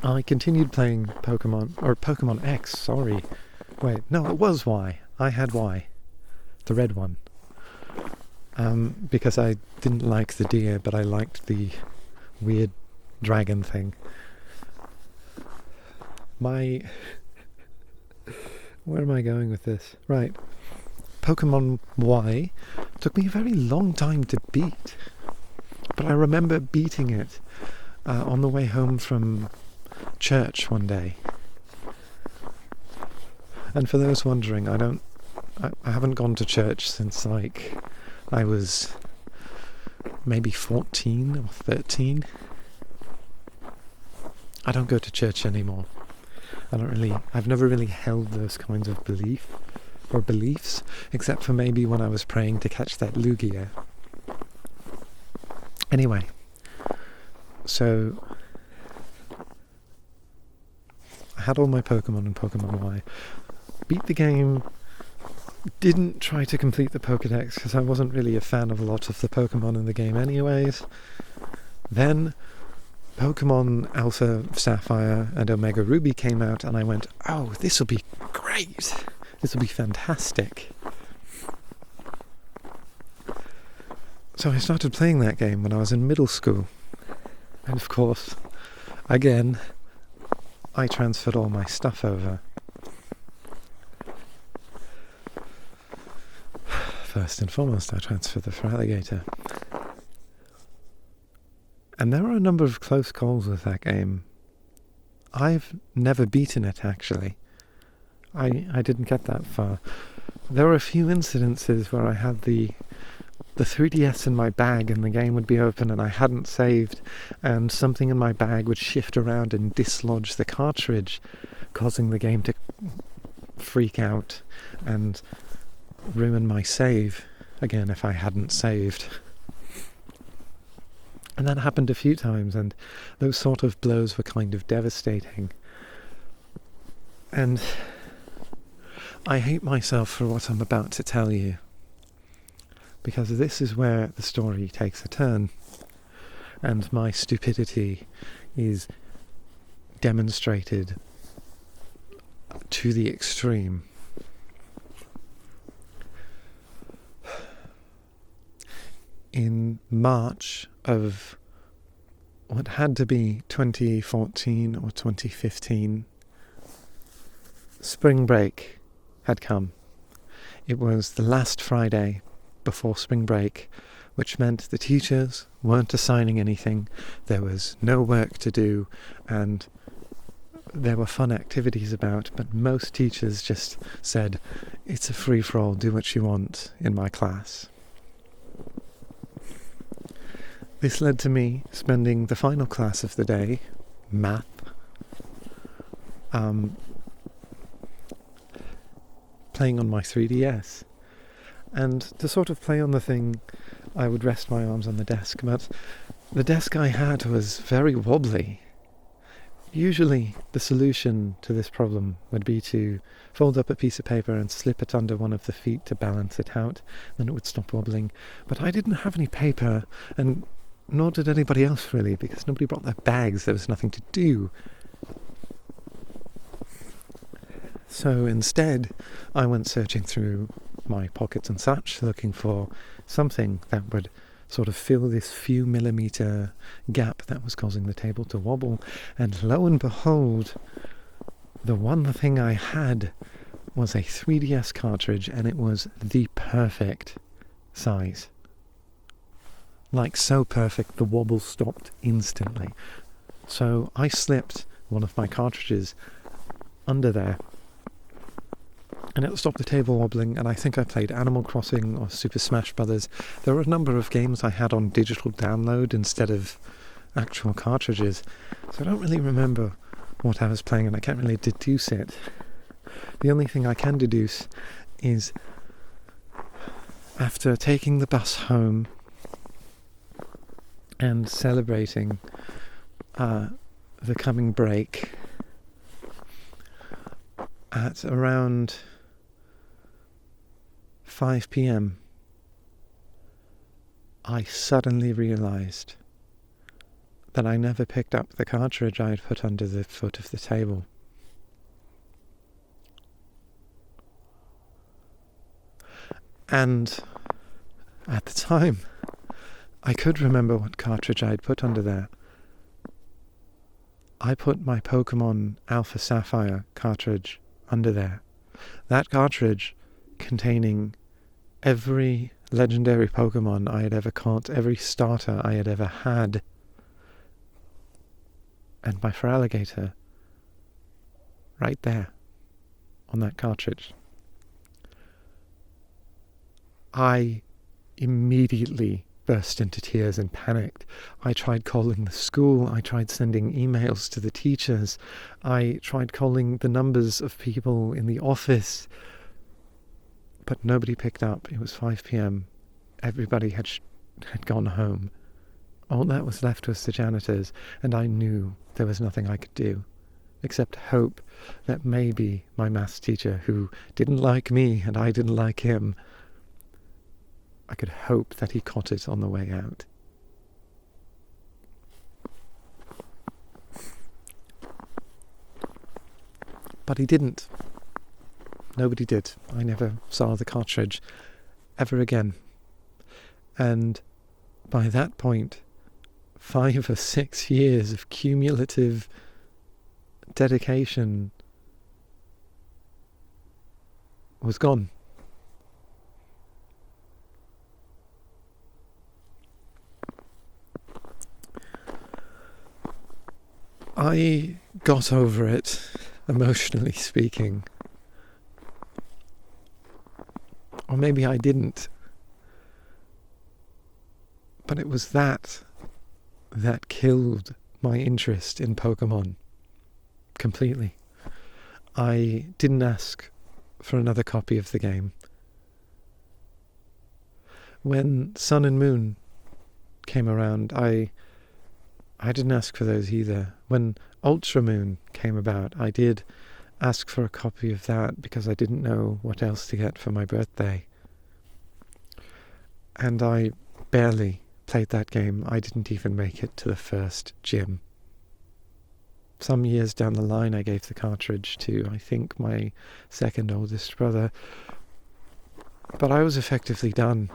I continued playing Pokemon X, sorry. Wait, no, it was Y. I had Y. The red one. Because I didn't like the deer, but I liked the weird dragon thing. Where am I going with this? Right. Pokemon Y took me a very long time to beat. But I remember beating it on the way home from church one day. And for those wondering, I haven't gone to church since I was maybe 14 or 13. I don't go to church anymore. I've never really held those kinds of beliefs, except for maybe when I was praying to catch that Lugia. Anyway, so I had all my Pokemon in Pokemon Y. Beat the game, didn't try to complete the Pokédex because I wasn't really a fan of a lot of the Pokemon in the game anyways. Then Pokemon Alpha Sapphire and Omega Ruby came out and I went, oh, this will be great. This will be fantastic. So I started playing that game when I was in middle school. And of course, again, I transferred all my stuff over. First and foremost, I transferred the Feraligatr. And there were a number of close calls with that game. I've never beaten it, actually. I didn't get that far. There were a few incidences where I had the 3DS in my bag and the game would be open and I hadn't saved, and something in my bag would shift around and dislodge the cartridge, causing the game to freak out and ruin my save again if I hadn't saved. And that happened a few times, and those sort of blows were kind of devastating. And I hate myself for what I'm about to tell you, because this is where the story takes a turn, and my stupidity is demonstrated to the extreme. In March of what had to be 2014 or 2015, spring break had come. It was the last Friday before spring break, which meant the teachers weren't assigning anything, there was no work to do, and there were fun activities about, but most teachers just said, it's a free-for-all, do what you want in my class. This led to me spending the final class of the day, math, playing on my 3DS. And to sort of play on the thing, I would rest my arms on the desk, but the desk I had was very wobbly. Usually the solution to this problem would be to fold up a piece of paper and slip it under one of the feet to balance it out, then it would stop wobbling. But I didn't have any paper, and nor did anybody else really, because nobody brought their bags, there was nothing to do. So instead, I went searching through my pockets and such, looking for something that would sort of fill this few millimeter gap that was causing the table to wobble, and lo and behold, the one thing I had was a 3DS cartridge, and it was the perfect size. Like so perfect, the wobble stopped instantly. So I slipped one of my cartridges under there, and it stopped the table wobbling, and I think I played Animal Crossing or Super Smash Brothers. There were a number of games I had on digital download instead of actual cartridges, so I don't really remember what I was playing, and I can't really deduce it. The only thing I can deduce is after taking the bus home and celebrating the coming break at around 5 p.m. I suddenly realised that I never picked up the cartridge I had put under the foot of the table. And at the time, I could remember what cartridge I had put under there. I put my Pokémon Alpha Sapphire cartridge under there. That cartridge containing every legendary Pokémon I had ever caught, every starter I had ever had, and my Feraligatr right there on that cartridge. I immediately burst into tears and panicked. I tried calling the school, I tried sending emails to the teachers, I tried calling the numbers of people in the office, but nobody picked up. It was 5 p.m. Everybody had gone home. All that was left was the janitors, and I knew there was nothing I could do except hope that maybe my maths teacher, who didn't like me and I didn't like him, I could hope that he caught it on the way out. But he didn't. Nobody did. I never saw the cartridge ever again. And by that point, 5 or 6 years of cumulative dedication was gone. I got over it, emotionally speaking. Or maybe I didn't. But it was that killed my interest in Pokémon completely. I didn't ask for another copy of the game. When Sun and Moon came around, I didn't ask for those either. When Ultra Moon came about, I did ask for a copy of that because I didn't know what else to get for my birthday. And I barely played that game. I didn't even make it to the first gym. Some years down the line, I gave the cartridge to, I think, my second oldest brother. But I was effectively done.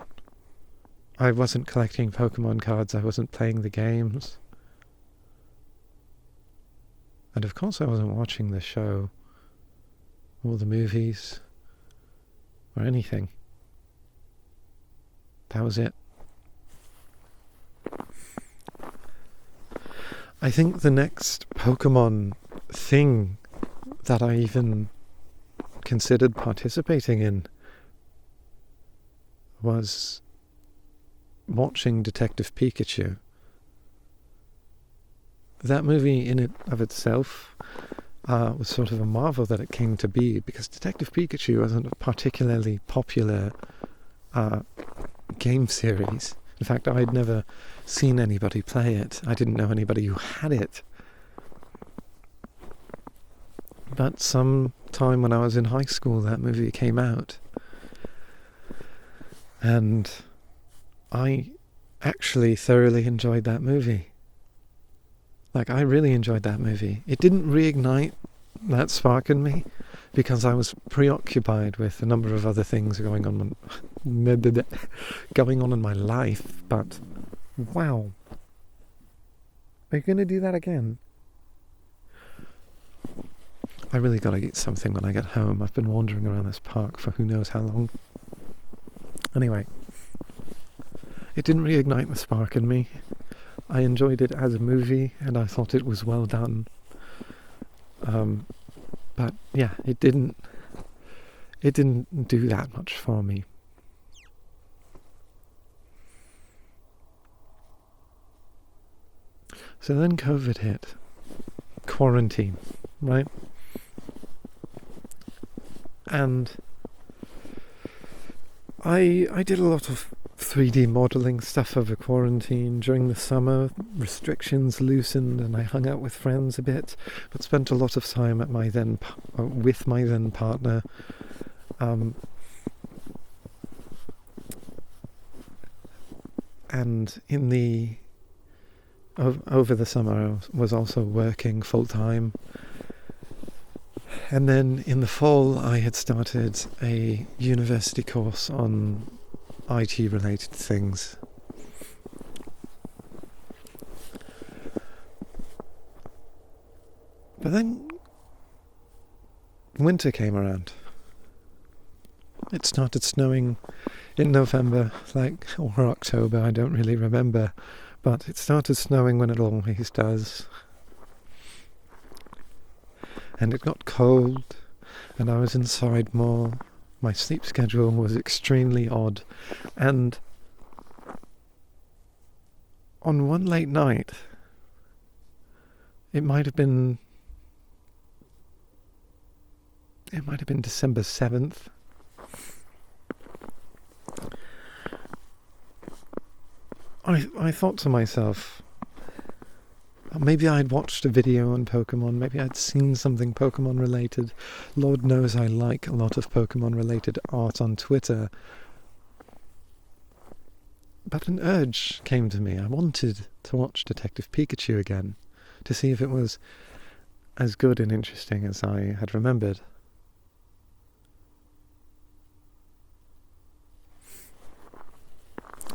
I wasn't collecting Pokemon cards. I wasn't playing the games. And of course I wasn't watching the show, or the movies, or anything. That was it. I think the next Pokemon thing that I even considered participating in was watching Detective Pikachu. That movie in it of itself was sort of a marvel that it came to be, because Detective Pikachu wasn't a particularly popular game series. In fact, I'd never seen anybody play it. I didn't know anybody who had it. But some time when I was in high school, that movie came out. And I actually thoroughly enjoyed that movie. Like, I really enjoyed that movie. It didn't reignite that spark in me because I was preoccupied with a number of other things going on in my life. But wow, are you going to do that again? I really got to eat something when I get home. I've been wandering around this park for who knows how long. Anyway, it didn't reignite the spark in me. I enjoyed it as a movie, and I thought it was well done. But yeah, it didn't do that much for me. So then COVID hit. Quarantine, right? And I did a lot of 3D modelling stuff over quarantine. During the summer, restrictions loosened and I hung out with friends a bit, but spent a lot of time with my then partner. And over the summer I was also working full-time. And then in the fall I had started a university course on IT-related things. But then winter came around. It started snowing in November, or October, I don't really remember. But it started snowing when it always does. And it got cold, and I was inside more. My sleep schedule was extremely odd. And on one late night, it might have been December 7th. I thought to myself, maybe I'd watched a video on Pokémon, maybe I'd seen something Pokémon related. Lord knows I like a lot of Pokémon related art on Twitter. But an urge came to me. I wanted to watch Detective Pikachu again, to see if it was as good and interesting as I had remembered.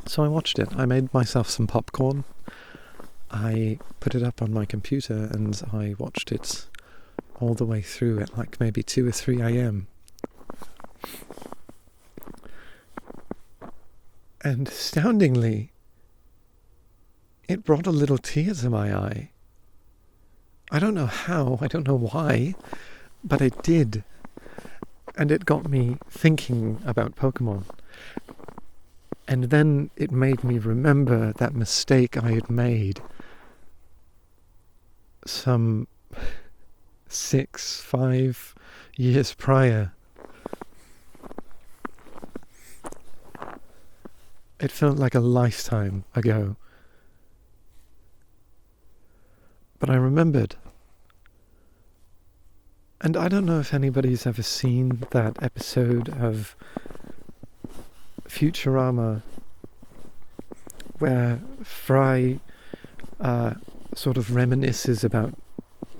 So I watched it. I made myself some popcorn. I put it up on my computer and I watched it all the way through at like maybe 2 or 3 a.m. And astoundingly, it brought a little tear to my eye. I don't know how, I don't know why, but it did. And it got me thinking about Pokémon. And then it made me remember that mistake I had made some 5 years prior. It felt like a lifetime ago. But I remembered. And I don't know if anybody's ever seen that episode of Futurama where Fry sort of reminisces about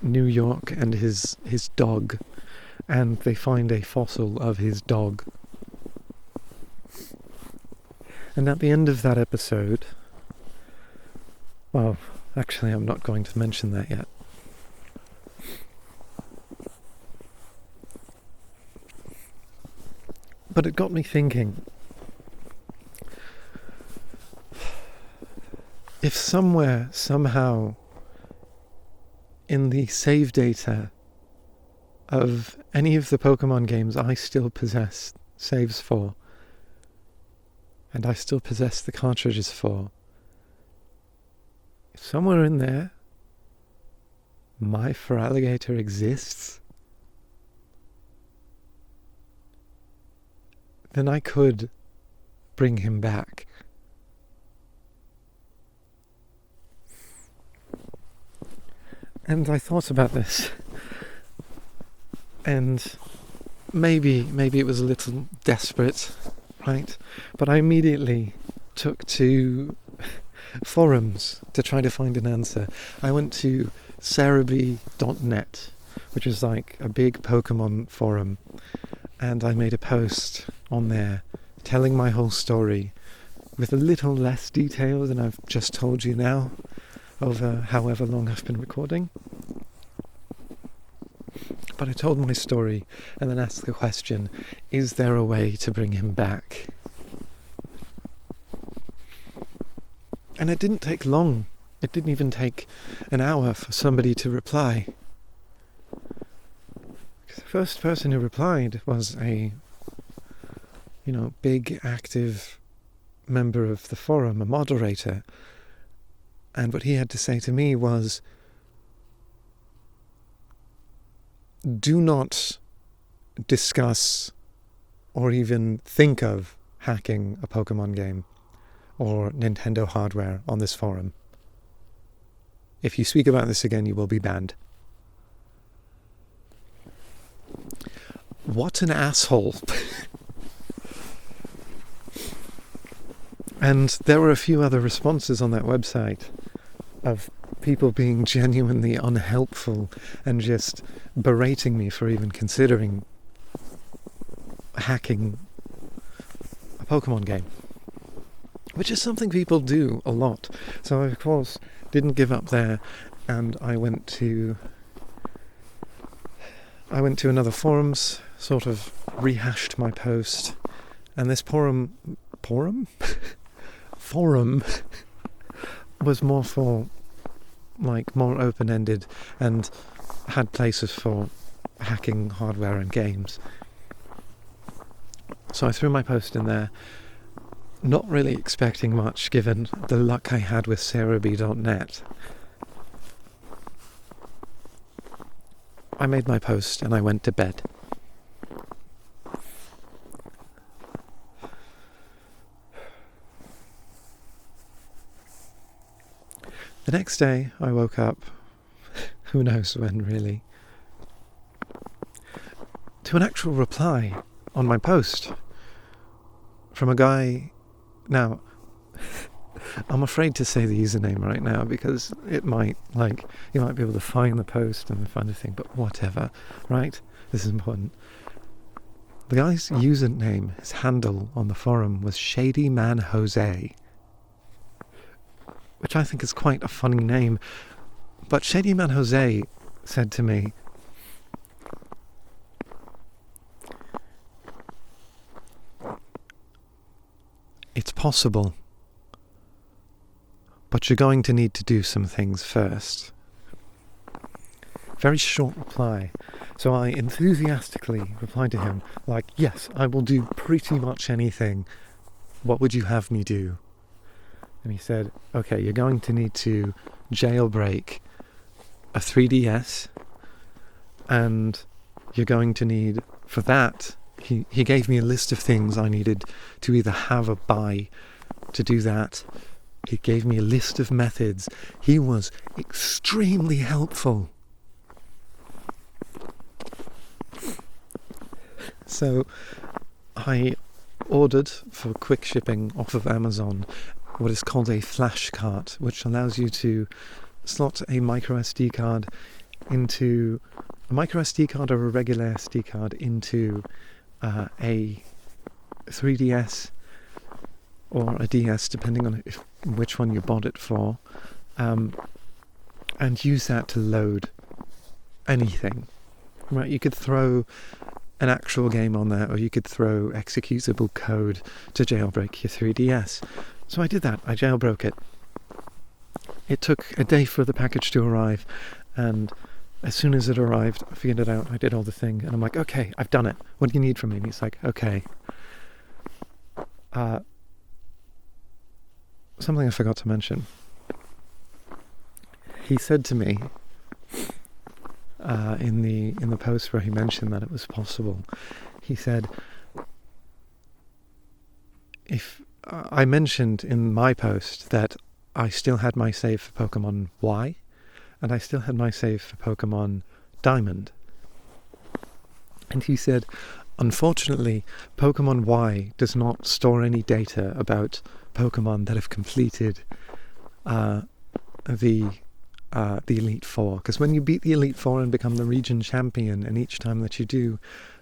New York and his dog, and they find a fossil of his dog. And at the end of that episode, well, actually I'm not going to mention that yet. But it got me thinking, if somewhere, somehow, in the save data of any of the Pokemon games I still possess saves for, and I still possess the cartridges for, if somewhere in there my Feraligatr exists, then I could bring him back. And I thought about this, and maybe it was a little desperate, right? But I immediately took to forums to try to find an answer. I went to cerebi.net, which is like a big Pokemon forum, and I made a post on there telling my whole story with a little less detail than I've just told you now, over however long I've been recording. But I told my story and then asked the question, is there a way to bring him back? And it didn't take long. It didn't even take an hour for somebody to reply. The first person who replied was a, big active member of the forum, a moderator. And what he had to say to me was, do not discuss or even think of hacking a Pokemon game or Nintendo hardware on this forum. If you speak about this again, you will be banned. What an asshole. And there were a few other responses on that website of people being genuinely unhelpful and just berating me for even considering hacking a Pokemon game, which is something people do a lot. So I, of course, didn't give up there, and I went to another forums, sort of rehashed my post, and this forum was more for, like, more open-ended and had places for hacking hardware and games. So I threw my post in there, not really expecting much given the luck I had with Cerebi.net. I made my post and I went to bed. The next day I woke up, who knows when really, to an actual reply on my post from a guy. Now, I'm afraid to say the username right now because it might, like, you might be able to find the post and find a thing, but whatever, right? This is important. The guy's username, his handle on the forum was Shady Man Jose, which I think is quite a funny name. But Shady Man Jose said to me, "It's possible, but you're going to need to do some things first." Very short reply. So I enthusiastically replied to him, like, yes, I will do pretty much anything. What would you have me do? And he said, okay, you're going to need to jailbreak a 3DS, and you're going to need, for that, he gave me a list of things I needed to either have or buy to do that. He gave me a list of methods. He was extremely helpful. So I ordered for quick shipping off of Amazon what is called a flash cart, which allows you to slot a micro SD card into a micro SD card or a regular SD card into a 3DS or a DS, depending on which one you bought it for, and use that to load anything. Right, you could throw an actual game on there, or you could throw executable code to jailbreak your 3DS. So I did that. I jailbroke it. It took a day for the package to arrive, and as soon as it arrived, I figured it out. I did all the thing, and I'm like, okay, I've done it. What do you need from me? And he's like, okay. Something I forgot to mention. He said to me in the post where he mentioned that it was possible, he said, if I mentioned in my post that I still had my save for Pokemon Y, and I still had my save for Pokemon Diamond. And he said, unfortunately, Pokemon Y does not store any data about Pokemon that have completed the Elite Four. Because when you beat the Elite Four and become the region champion, and each time that you do,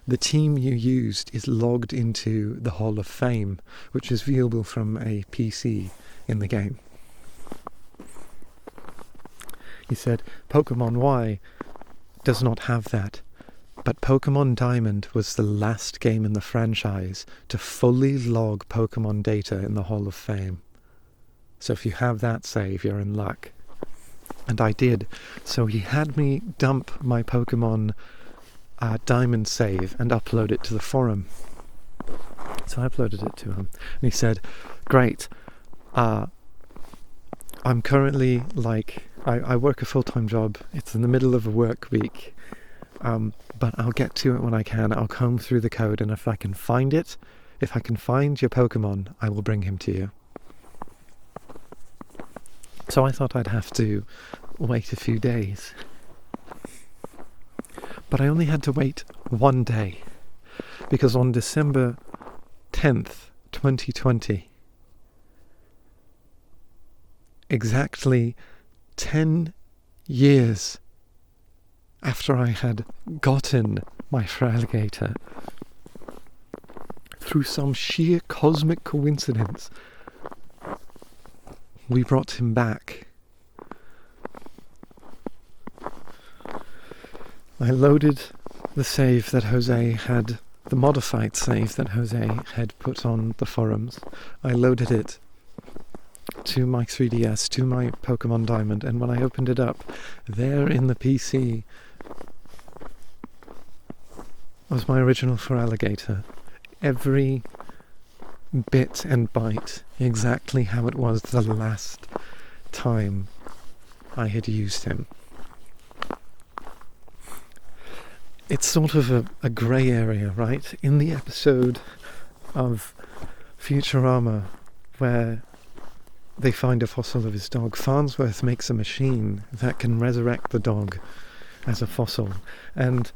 the team you used is logged into the Hall of Fame, which is viewable from a PC in the game. He said, Pokemon Y does not have that, but Pokemon Diamond was the last game in the franchise to fully log Pokemon data in the Hall of Fame. So if you have that save, you're in luck. And I did. So he had me dump my Pokemon Diamond save and upload it to the forum. So I uploaded it to him. And he said, great. I'm currently, I work a full-time job. It's in the middle of a work week. But I'll get to it when I can. I'll comb through the code, and if I can find it, if I can find your Pokemon, I will bring him to you. So I thought I'd have to wait a few days. But I only had to wait one day, because on December 10th, 2020, exactly 10 years after I had gotten my Feraligatr, through some sheer cosmic coincidence, we brought him back. I loaded the save that Jose had, the modified save that Jose had put on the forums. I loaded it to my 3DS, to my Pokemon Diamond, and when I opened it up, there in the PC was my original Feraligatr. Every bit and byte exactly how it was the last time I had used him. It's sort of a grey area, right? In the episode of Futurama where they find a fossil of his dog, Farnsworth makes a machine that can resurrect the dog as a fossil. And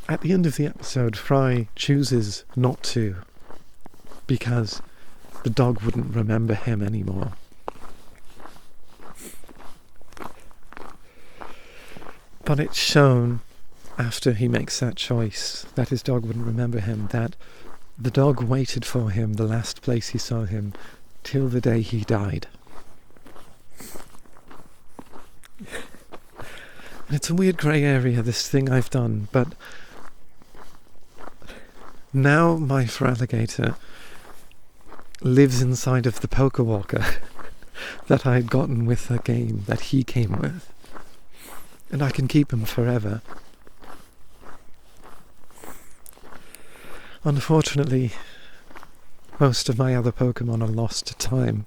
at the end of the episode, Fry chooses not to because the dog wouldn't remember him anymore. But it's shown after he makes that choice that his dog wouldn't remember him, that the dog waited for him the last place he saw him till the day he died. And it's a weird grey area, this thing I've done, but now my Feraligatr lives inside of the Pokewalker that I had gotten with the game that he came with, and I can keep him forever. Unfortunately, most of my other Pokemon are lost to time.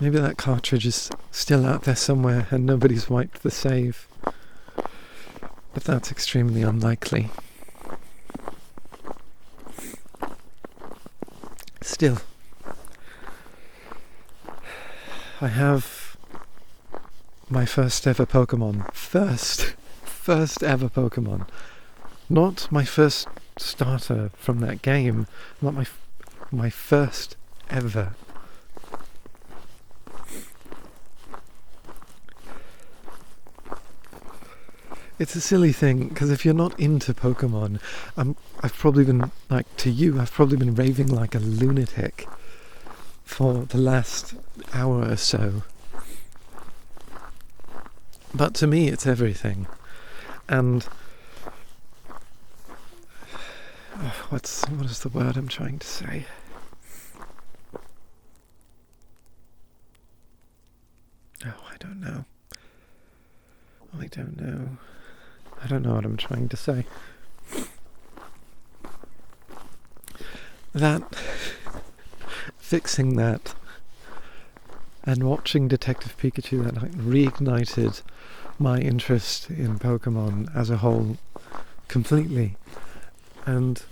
Maybe that cartridge is still out there somewhere and nobody's wiped the save, but that's extremely unlikely. Still, I have my first ever Pokemon. First ever Pokemon. Not my first starter from that game. Not my first ever. It's a silly thing, because if you're not into Pokemon, I've probably been, I've probably been raving like a lunatic for the last hour or so. But to me, it's everything. And what is the word I'm trying to say? Oh, I don't know. I don't know what I'm trying to say. That, fixing that, and watching Detective Pikachu that night reignited my interest in Pokemon as a whole completely. And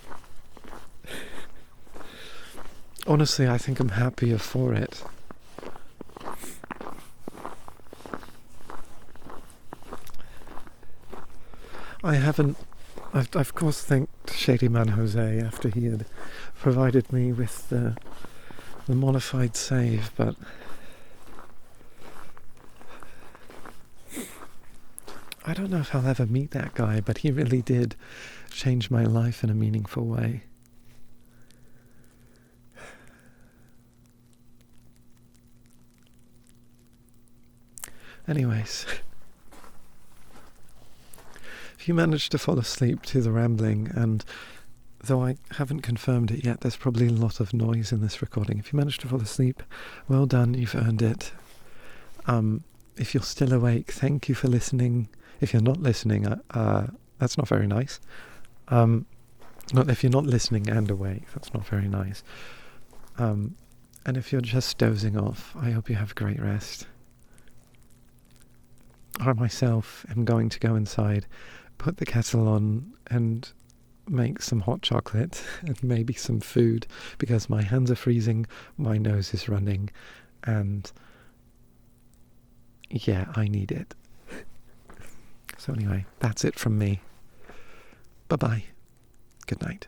honestly, I think I'm happier for it. I've of course thanked Shady Man Jose after he had provided me with the modified save, but I don't know if I'll ever meet that guy, but he really did change my life in a meaningful way. Anyways, if you managed to fall asleep to the rambling, and though I haven't confirmed it yet, there's probably a lot of noise in this recording. If you managed to fall asleep, well done, you've earned it. If you're still awake, thank you for listening. If you're not listening, that's not very nice. If you're not listening and awake, that's not very nice. And if you're just dozing off, I hope you have a great rest. I myself am going to go inside, put the kettle on, and make some hot chocolate and maybe some food, because my hands are freezing, my nose is running, and yeah, I need it. So anyway, that's it from me. Bye-bye. Good night.